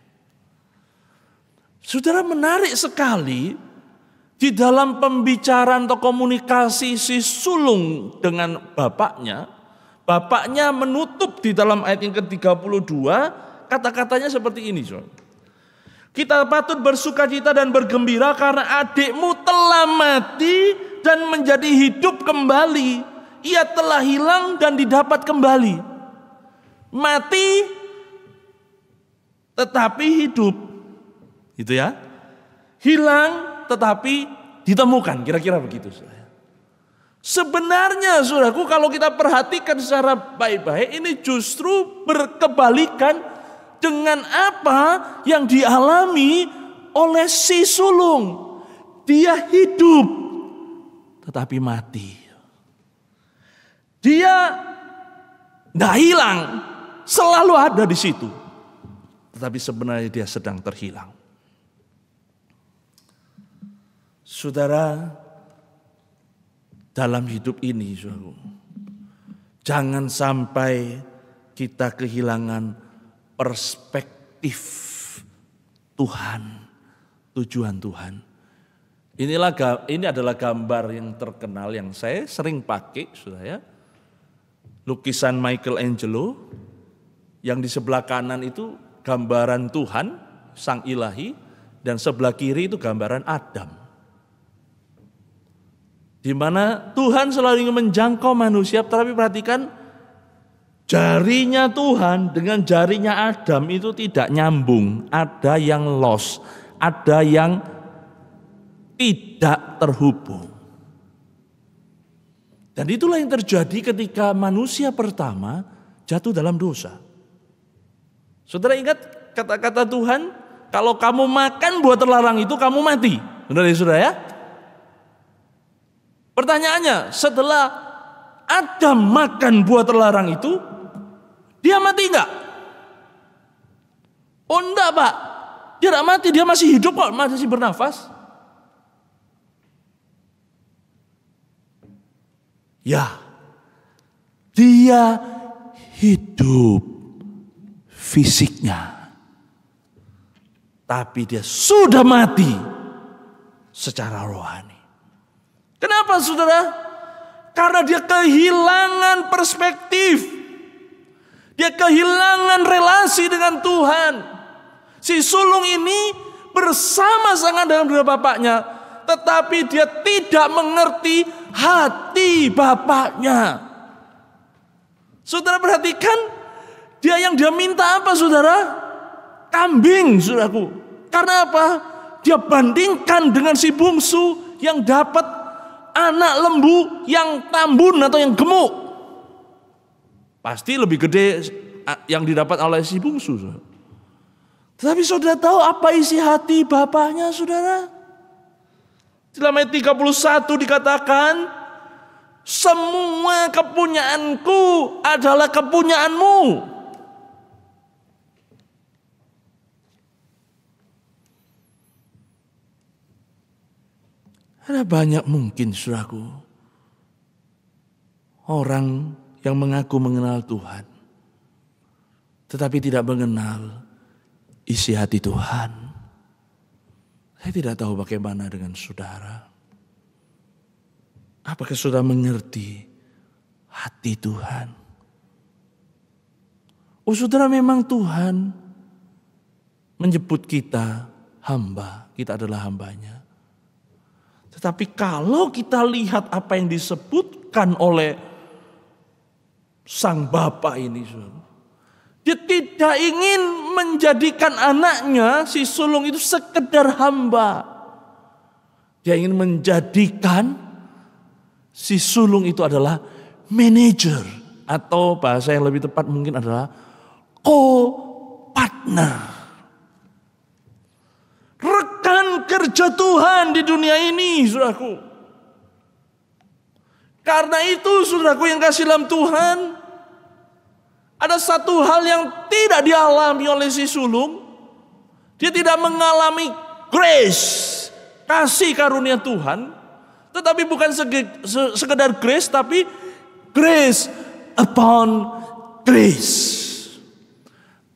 Saudara, menarik sekali di dalam pembicaraan atau komunikasi si sulung dengan bapaknya. Bapaknya menutup di dalam ayat yang ke-32, kata-katanya seperti ini, saudara. Kita patut bersukacita dan bergembira karena adikmu telah mati dan menjadi hidup kembali. Ia telah hilang dan didapat kembali. Mati tetapi hidup. Gitu ya. Hilang tetapi ditemukan. Kira-kira begitu. Sebenarnya saudaraku, kalau kita perhatikan secara baik-baik, ini justru berkebalikan dengan apa yang dialami oleh si sulung. Dia hidup tetapi mati. Dia tidak hilang, selalu ada di situ. Tetapi sebenarnya dia sedang terhilang. Saudara, dalam hidup ini, saudara, jangan sampai kita kehilangan perspektif Tuhan, tujuan Tuhan. Ini adalah gambar yang terkenal yang saya sering pakai, saudara ya. Lukisan Michelangelo yang di sebelah kanan itu gambaran Tuhan, Sang Ilahi, dan sebelah kiri itu gambaran Adam. Di mana Tuhan selalu ingin menjangkau manusia, tapi perhatikan jarinya Tuhan dengan jarinya Adam itu tidak nyambung, ada yang lost, ada yang tidak terhubung. Dan itulah yang terjadi ketika manusia pertama jatuh dalam dosa. Saudara ingat kata-kata Tuhan, kalau kamu makan buah terlarang itu kamu mati. Benar ya saudara ya? Pertanyaannya, setelah Adam makan buah terlarang itu, dia mati enggak? Oh enggak Pak, dia enggak mati, dia masih hidup kok, masih bernafas. Ya, dia hidup fisiknya, tapi dia sudah mati secara rohani. Kenapa saudara? Karena dia kehilangan perspektif. Dia kehilangan relasi dengan Tuhan. Si sulung ini bersama-sama dengan bapaknya, tetapi dia tidak mengerti hati bapaknya. Saudara perhatikan, dia minta apa saudara? Kambing, saudaraku. Karena apa? Dia bandingkan dengan si bungsu yang dapat anak lembu yang tambun atau yang gemuk. Pasti lebih gede yang didapat oleh si bungsu. Tetapi saudara tahu apa isi hati bapaknya saudara? Dalam ayat 31 dikatakan, semua kepunyaanku adalah kepunyaanmu. Ada banyak mungkin saudaraku, orang yang mengaku mengenal Tuhan, tetapi tidak mengenal isi hati Tuhan. Saya tidak tahu bagaimana dengan saudara. Apakah saudara mengerti hati Tuhan? Oh saudara, memang Tuhan menyebut kita hamba, kita adalah hambanya. Tetapi kalau kita lihat apa yang disebutkan oleh sang Bapa ini, dia tidak ingin menjadikan anaknya si sulung itu sekedar hamba. Dia ingin menjadikan si sulung itu adalah manajer, atau bahasa yang lebih tepat mungkin adalah co-partner. Rekan kerja Tuhan di dunia ini, saudaraku. Karena itu, saudaraku yang kasih dalam Tuhan, ada satu hal yang tidak dialami oleh si sulung. Dia tidak mengalami grace, kasih karunia Tuhan. Tetapi bukan sekedar grace, tapi grace upon grace.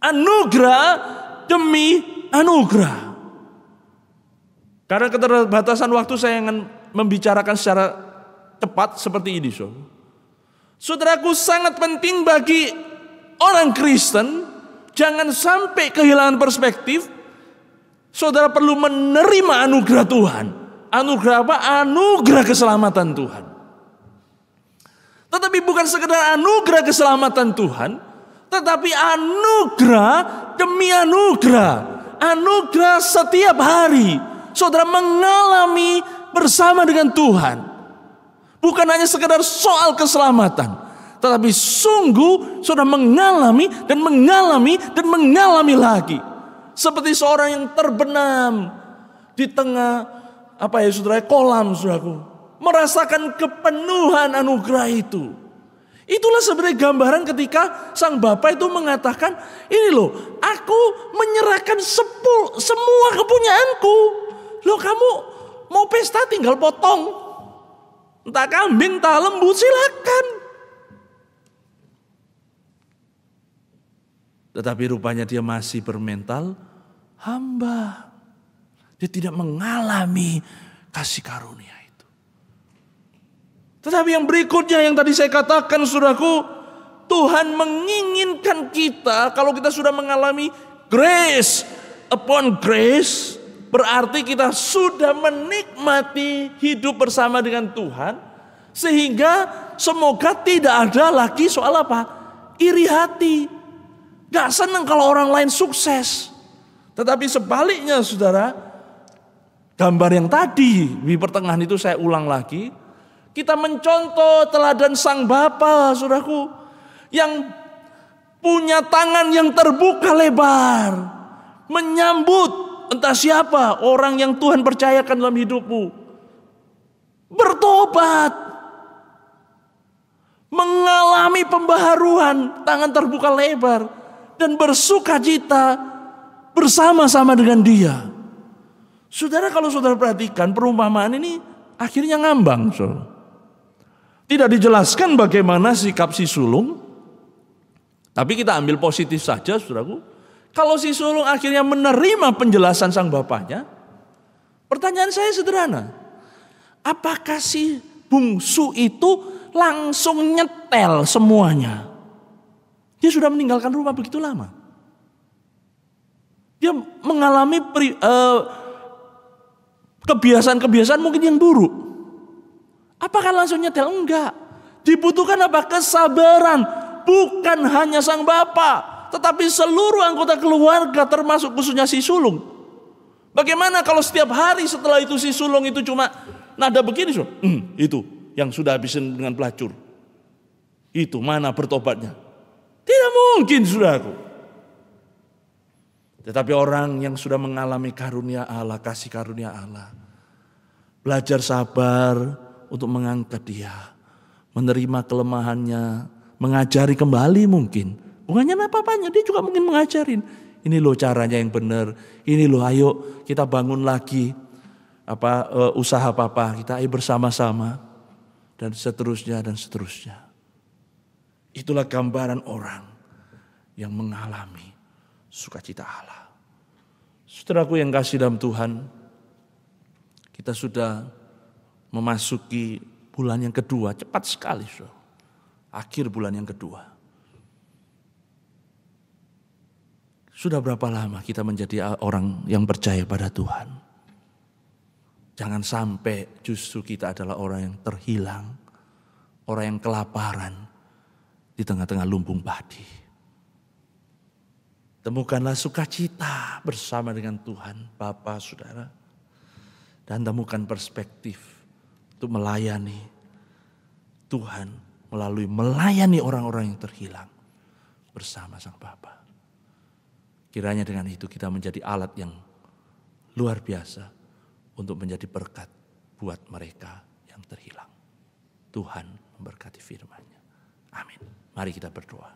Anugerah demi anugerah. Karena keterbatasan waktu, saya ingin membicarakan secara cepat seperti ini. Saudaraku, sangat penting bagi orang Kristen jangan sampai kehilangan perspektif. Saudara perlu menerima anugerah Tuhan. Anugerah apa? Anugerah keselamatan Tuhan. Tetapi bukan sekedar anugerah keselamatan Tuhan, tetapi anugerah demi anugerah. Anugerah setiap hari saudara mengalami bersama dengan Tuhan. Bukan hanya sekedar soal keselamatan, tetapi sungguh saudara mengalami dan mengalami dan mengalami lagi. Seperti seorang yang terbenam di tengah saudara, kolam, saudaraku, merasakan kepenuhan anugerah itu. Itulah sebenarnya gambaran ketika sang Bapa itu mengatakan, ini loh, aku menyerahkan semua kepunyaanku. Loh, kamu mau pesta tinggal potong, entah kambing, entah lembu, silakan. Tetapi rupanya dia masih bermental hamba. Dia tidak mengalami kasih karunia itu. Tetapi yang berikutnya yang tadi saya katakan, saudaraku, Tuhan menginginkan kita, kalau kita sudah mengalami grace upon grace, berarti kita sudah menikmati hidup bersama dengan Tuhan. Sehingga semoga tidak ada lagi soal apa? Iri hati. Gak senang kalau orang lain sukses. Tetapi sebaliknya, saudara, gambar yang tadi di pertengahan itu saya ulang lagi. Kita mencontoh teladan sang Bapa, saudaraku, yang punya tangan yang terbuka lebar, menyambut entah siapa orang yang Tuhan percayakan dalam hidupmu, bertobat, mengalami pembaharuan, tangan terbuka lebar, dan bersukacita bersama-sama dengan dia. Saudara, kalau saudara perhatikan perumpamaan ini akhirnya ngambang. Tidak dijelaskan bagaimana sikap si sulung, tapi kita ambil positif saja, saudaraku. Kalau si sulung akhirnya menerima penjelasan sang bapaknya, pertanyaan saya sederhana. Apakah si bungsu itu langsung nyetel semuanya? Dia sudah meninggalkan rumah begitu lama. Dia mengalami kebiasaan-kebiasaan mungkin yang buruk. Apakah langsung nyetel? Enggak. Dibutuhkan apa? Kesabaran. Bukan hanya sang bapak, tetapi seluruh anggota keluarga, termasuk khususnya si sulung. Bagaimana kalau setiap hari setelah itu si sulung itu cuma nada begini, itu yang sudah habisin dengan pelacur. Itu mana bertobatnya? Tidak mungkin, saudaraku. Tetapi orang yang sudah mengalami karunia Allah, kasih karunia Allah, belajar sabar untuk mengangkat dia, menerima kelemahannya, mengajari kembali mungkin. Bukan hanya apa-apanya, dia juga mungkin mengajarin. Ini loh caranya yang benar. Ini loh, ayo kita bangun lagi usaha papa kita, ayo bersama-sama, dan seterusnya dan seterusnya. Itulah gambaran orang yang mengalami sukacita Allah. Saudaraku yang kasih dalam Tuhan, kita sudah memasuki bulan yang kedua, cepat sekali, saudara. Akhir bulan yang kedua. Sudah berapa lama kita menjadi orang yang percaya pada Tuhan? Jangan sampai justru kita adalah orang yang terhilang, orang yang kelaparan di tengah-tengah lumbung padi. Temukanlah sukacita bersama dengan Tuhan, Bapa, Saudara. Dan temukan perspektif untuk melayani Tuhan melalui melayani orang-orang yang terhilang bersama Sang Bapa. Kiranya dengan itu kita menjadi alat yang luar biasa untuk menjadi berkat buat mereka yang terhilang. Tuhan memberkati firman-Nya. Amin. Mari kita berdoa.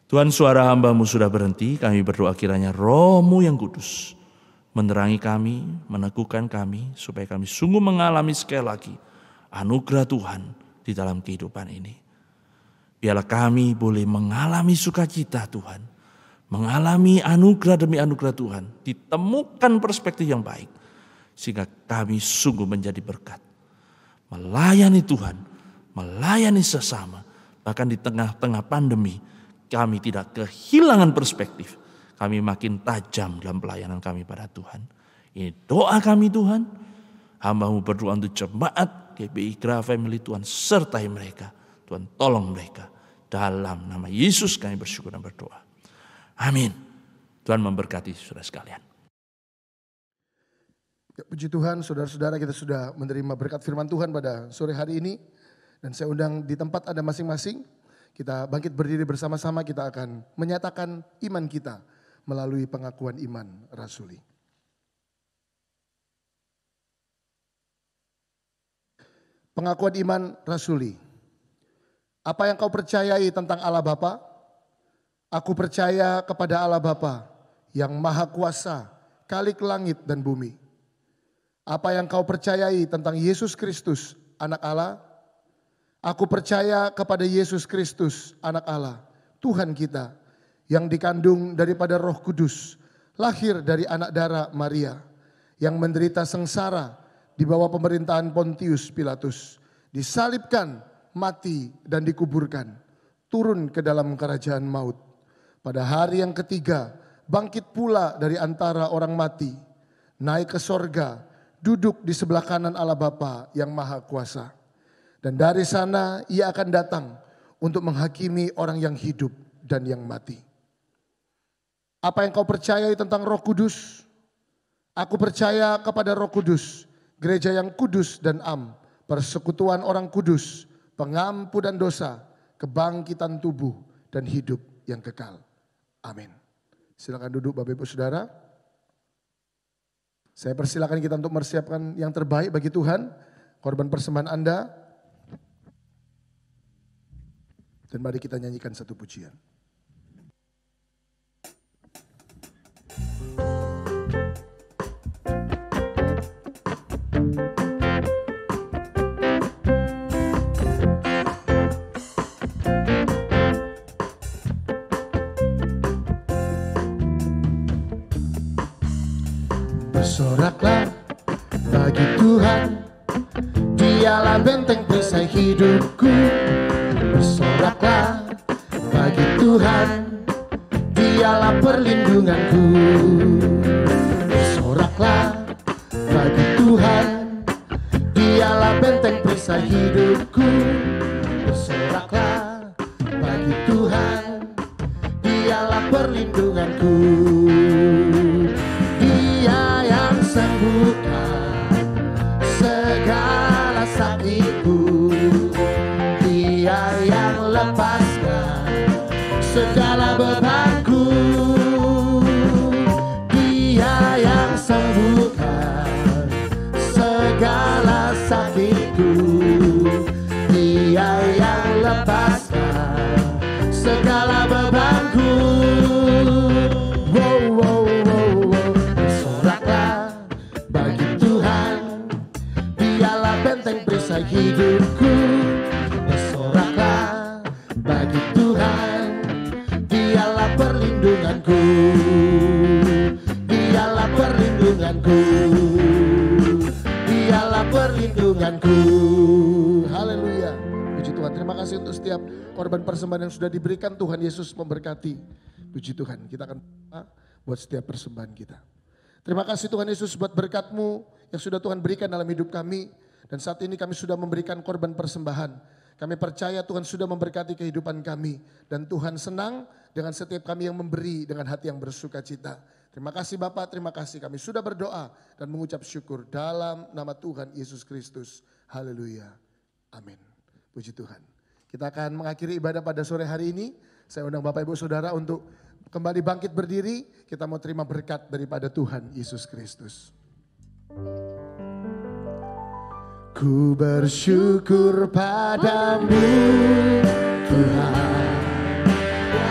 Tuhan, suara hamba-Mu sudah berhenti. Kami berdoa kiranya Roh-Mu yang kudus menerangi kami, meneguhkan kami, supaya kami sungguh mengalami sekali lagi anugerah Tuhan di dalam kehidupan ini. Biarlah kami boleh mengalami sukacita Tuhan, mengalami anugerah demi anugerah Tuhan, ditemukan perspektif yang baik, sehingga kami sungguh menjadi berkat. Melayani Tuhan, melayani sesama, bahkan di tengah-tengah pandemi, kami tidak kehilangan perspektif. Kami makin tajam dalam pelayanan kami pada Tuhan. Ini doa kami Tuhan. Hamba-Mu berdoa untuk jemaat GBI Graha Family, Tuhan sertai mereka. Tuhan tolong mereka. Dalam nama Yesus kami bersyukur dan berdoa. Amin. Tuhan memberkati saudara sekalian. Ya, puji Tuhan, saudara-saudara, kita sudah menerima berkat firman Tuhan pada sore hari ini. Dan saya undang di tempat Anda masing-masing. Kita bangkit berdiri bersama-sama, kita akan menyatakan iman kita melalui pengakuan iman rasuli. Pengakuan iman rasuli. Apa yang kau percayai tentang Allah Bapa? Aku percaya kepada Allah Bapa yang Maha Kuasa, Khalik langit dan bumi. Apa yang kau percayai tentang Yesus Kristus, Anak Allah? Aku percaya kepada Yesus Kristus, Anak Allah, Tuhan kita, yang dikandung daripada Roh Kudus, lahir dari anak darah Maria, yang menderita sengsara di bawah pemerintahan Pontius Pilatus, disalibkan, mati dan dikuburkan, turun ke dalam kerajaan maut. Pada hari yang ketiga, bangkit pula dari antara orang mati, naik ke sorga, duduk di sebelah kanan Allah Bapa yang Maha Kuasa. Dan dari sana ia akan datang untuk menghakimi orang yang hidup dan yang mati. Apa yang kau percayai tentang Roh Kudus? Aku percaya kepada Roh Kudus, gereja yang kudus dan am, persekutuan orang kudus, pengampunan dosa, kebangkitan tubuh, dan hidup yang kekal. Amin. Silakan duduk Bapak Ibu Saudara. Saya persilakan kita untuk mempersiapkan yang terbaik bagi Tuhan, korban persembahan Anda. Dan mari kita nyanyikan satu pujian. Bersoraklah bagi Tuhan, Dialah benteng perisai hidupku. Bersoraklah bagi Tuhan, Dialah perlindunganku. Bersoraklah bagi Tuhan, Dialah benteng perisai hidupku. Bersoraklah bagi Tuhan, Dialah perlindunganku. Dia yang sembuhkan segala sakitku, Dia yang lepaskan segala bebanku, Dia yang sembuhkan segala sakitku, Dia yang lepaskan segala bebanku. Wow, wow, wow, wow. Bersoraklah bagi Tuhan, Dialah benteng perisai hidupku. Bersoraklah bagi Tuhan, Dialah perlindunganku. Dialah perlindunganku. Dialah perlindunganku. Haleluya. Puji Tuhan. Terima kasih untuk setiap korban persembahan yang sudah diberikan. Tuhan Yesus memberkati. Puji Tuhan, kita akan buat setiap persembahan kita. Terima kasih Tuhan Yesus buat berkat-Mu yang sudah Tuhan berikan dalam hidup kami. Dan saat ini kami sudah memberikan korban persembahan. Kami percaya Tuhan sudah memberkati kehidupan kami. Dan Tuhan senang dengan setiap kami yang memberi dengan hati yang bersuka cita. Terima kasih Bapak, terima kasih kami sudah berdoa dan mengucap syukur dalam nama Tuhan Yesus Kristus. Haleluya. Amin. Puji Tuhan. Kita akan mengakhiri ibadah pada sore hari ini. Saya undang Bapak Ibu Saudara untuk kembali bangkit berdiri. Kita mau terima berkat daripada Tuhan Yesus Kristus. Ku bersyukur padamu Tuhan,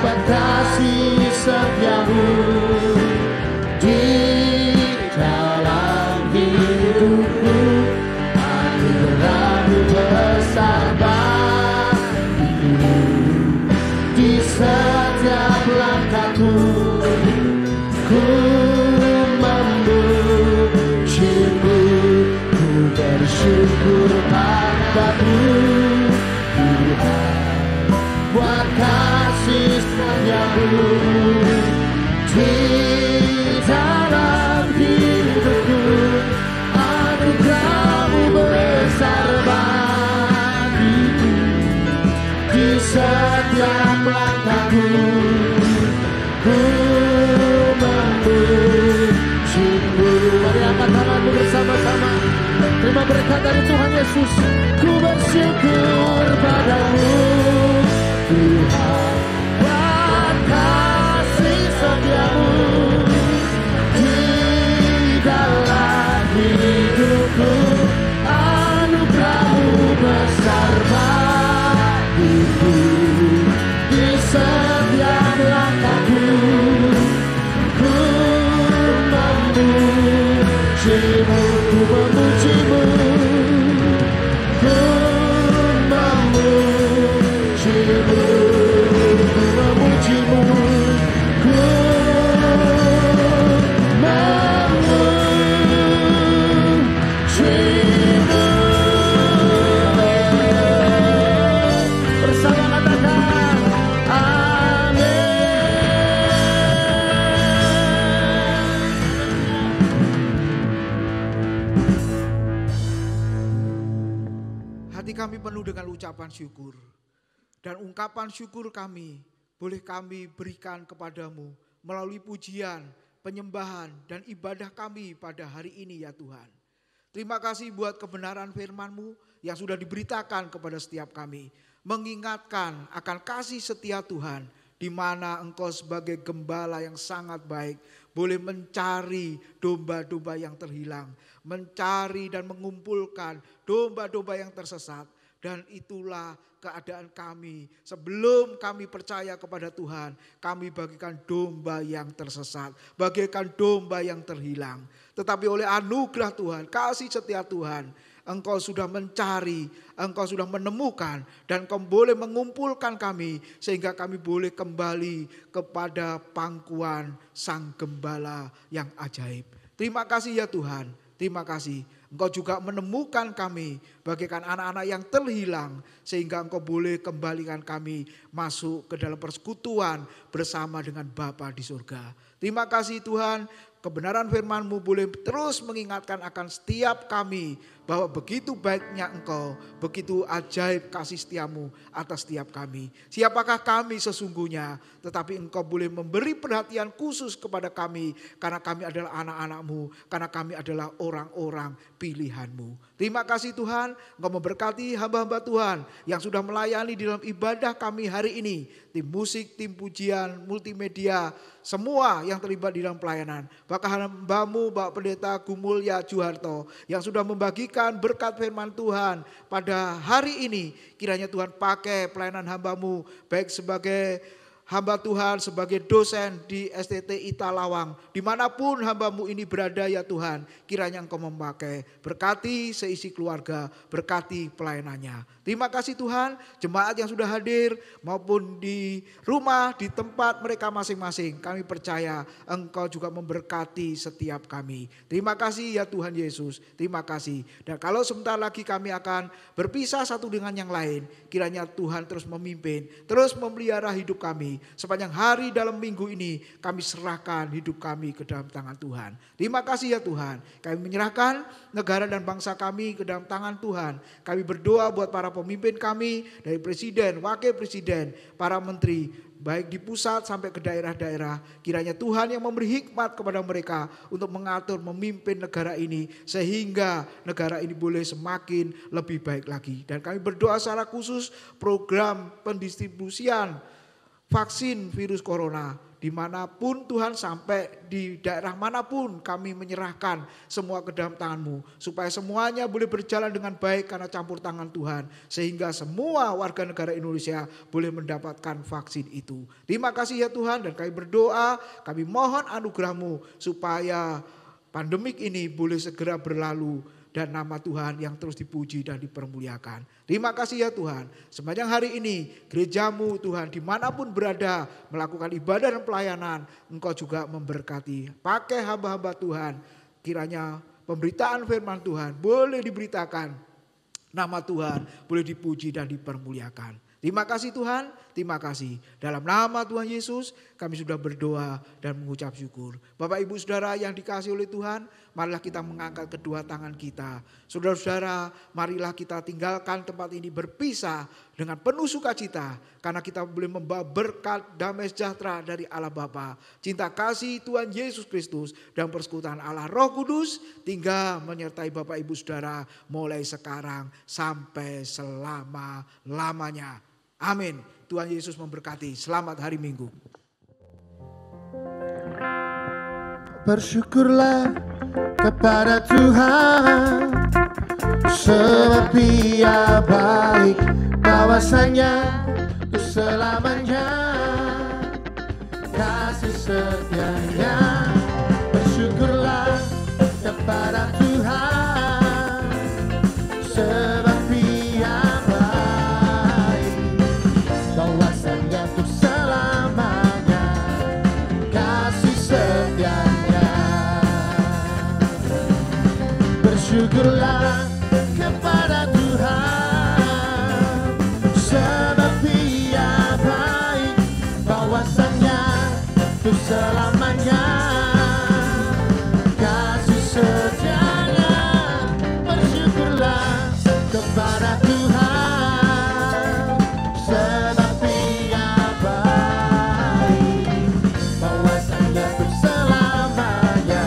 buat kasih setiamu di dalam hidupku. Anugerah-Mu besar bagiku, di setiap langkahku ku memuji-Mu. Ku bersyukur padamu Tuhan, buat kasih setiamu di dalam hidupku. Anugerah-Mu besar bagiku, di setiap langkahku ku memuji-Mu. Mari angkat tanganmu bersama-sama. Terima berkat dari Tuhan Yesus. Ku bersyukur padamu Tuhan, buat kasih setiamu di dalam hidupku. Anugerah-Mu besar bagiku, di setiap langkahku ku memuji-Mu. Ku memuji-Mu, ku memuji-Mu, ku memuji-Mu, ku memuji-Mu. Bersama katakan amin. Hati kami penuh dengan ucapan syukur. Dan ungkapan syukur kami boleh kami berikan kepadamu melalui pujian, penyembahan, dan ibadah kami pada hari ini ya Tuhan. Terima kasih buat kebenaran firman-Mu yang sudah diberitakan kepada setiap kami. Mengingatkan akan kasih setia Tuhan, di mana Engkau sebagai gembala yang sangat baik boleh mencari domba-domba yang terhilang, mencari dan mengumpulkan domba-domba yang tersesat. Dan itulah keadaan kami sebelum kami percaya kepada Tuhan. Kami bagikan domba yang tersesat, bagikan domba yang terhilang. Tetapi oleh anugerah Tuhan, kasih setia Tuhan, Engkau sudah mencari, Engkau sudah menemukan, dan Engkau boleh mengumpulkan kami sehingga kami boleh kembali kepada pangkuan Sang Gembala yang ajaib. Terima kasih ya Tuhan, terima kasih. Engkau juga menemukan kami bagaikan anak-anak yang terhilang sehingga Engkau boleh kembalikan kami masuk ke dalam persekutuan bersama dengan Bapa di surga. Terima kasih Tuhan, kebenaran firman-Mu boleh terus mengingatkan akan setiap kami bahwa begitu baiknya Engkau, begitu ajaib kasih setiamu atas setiap kami. Siapakah kami sesungguhnya, tetapi Engkau boleh memberi perhatian khusus kepada kami karena kami adalah anak-anak-Mu, karena kami adalah orang-orang pilihan-Mu. Terima kasih Tuhan, Engkau memberkati hamba-hamba Tuhan yang sudah melayani di dalam ibadah kami hari ini. Tim musik, tim pujian, multimedia, semua yang terlibat di dalam pelayanan. Bahkan hamba-Mu Bapak Pendeta Gumulya Juharto yang sudah membagikan berkat firman Tuhan pada hari ini. Kiranya Tuhan pakai pelayanan hamba-Mu baik sebagai hamba Tuhan, sebagai dosen di STT Italawang. Dimanapun hamba-Mu ini berada ya Tuhan, kiranya Engkau memakai. Berkati seisi keluarga, berkati pelayanannya. Terima kasih Tuhan, jemaat yang sudah hadir maupun di rumah, di tempat mereka masing-masing. Kami percaya Engkau juga memberkati setiap kami. Terima kasih ya Tuhan Yesus, terima kasih. Dan kalau sebentar lagi kami akan berpisah satu dengan yang lain, kiranya Tuhan terus memimpin, terus memelihara hidup kami. Sepanjang hari dalam minggu ini kami serahkan hidup kami ke dalam tangan Tuhan. Terima kasih ya Tuhan. Kami menyerahkan negara dan bangsa kami ke dalam tangan Tuhan. Kami berdoa buat para pemimpin kami, dari presiden, wakil presiden, para menteri, baik di pusat sampai ke daerah-daerah. Kiranya Tuhan yang memberi hikmat kepada mereka untuk mengatur, memimpin negara ini, sehingga negara ini boleh semakin lebih baik lagi. Dan kami berdoa secara khusus program pendistribusian vaksin virus corona, dimanapun Tuhan, sampai di daerah manapun kami menyerahkan semua ke dalam tangan-Mu, supaya semuanya boleh berjalan dengan baik karena campur tangan Tuhan, sehingga semua warga negara Indonesia boleh mendapatkan vaksin itu. Terima kasih ya Tuhan, dan kami berdoa, kami mohon anugerah-Mu supaya pandemik ini boleh segera berlalu dan nama Tuhan yang terus dipuji dan dipermuliakan. Terima kasih ya Tuhan. Sepanjang hari ini gereja-Mu Tuhan dimanapun berada melakukan ibadah dan pelayanan, Engkau juga memberkati. Pakai hamba-hamba Tuhan, kiranya pemberitaan firman Tuhan boleh diberitakan, nama Tuhan boleh dipuji dan dipermuliakan. Terima kasih Tuhan, terima kasih. Dalam nama Tuhan Yesus kami sudah berdoa dan mengucap syukur. Bapak Ibu Saudara yang dikasihi oleh Tuhan, marilah kita mengangkat kedua tangan kita. Saudara-saudara, marilah kita tinggalkan tempat ini berpisah dengan penuh sukacita, karena kita boleh membawa berkat damai sejahtera dari Allah Bapa, cinta kasih Tuhan Yesus Kristus, dan persekutuan Allah Roh Kudus tinggal menyertai Bapak Ibu Saudara mulai sekarang sampai selama-lamanya. Amin. Tuhan Yesus memberkati. Selamat hari Minggu. Bersyukurlah kepada Tuhan, sebab Dia baik, bahwasanya untuk selamanya kasih setianya. Bersyukurlah kepada Tuhan, sebab Dia baik, bahwasanya untuk selamanya kasih setianya. Bersyukurlah kepada Tuhan, sebab Dia baik, bahwasanya untuk selamanya kasih setianya. Bersyukurlah kepada Tuhan, sebab Dia baik, bahwasanya untuk selamanya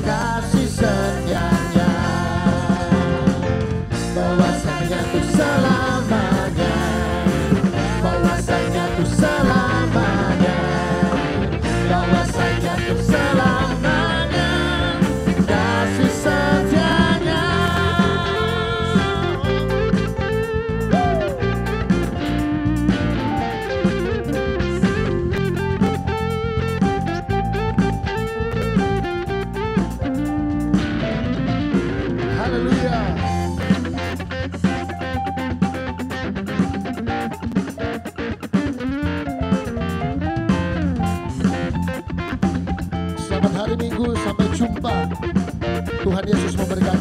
kasih setianya. Bahwasanya untuk selamanya, bahwasanya untuk selamanya, bahwasanya untuk selamanya kasih setianya. Haleluya. Selamat hari Minggu, sampai jumpa. Tuhan Yesus memberkati.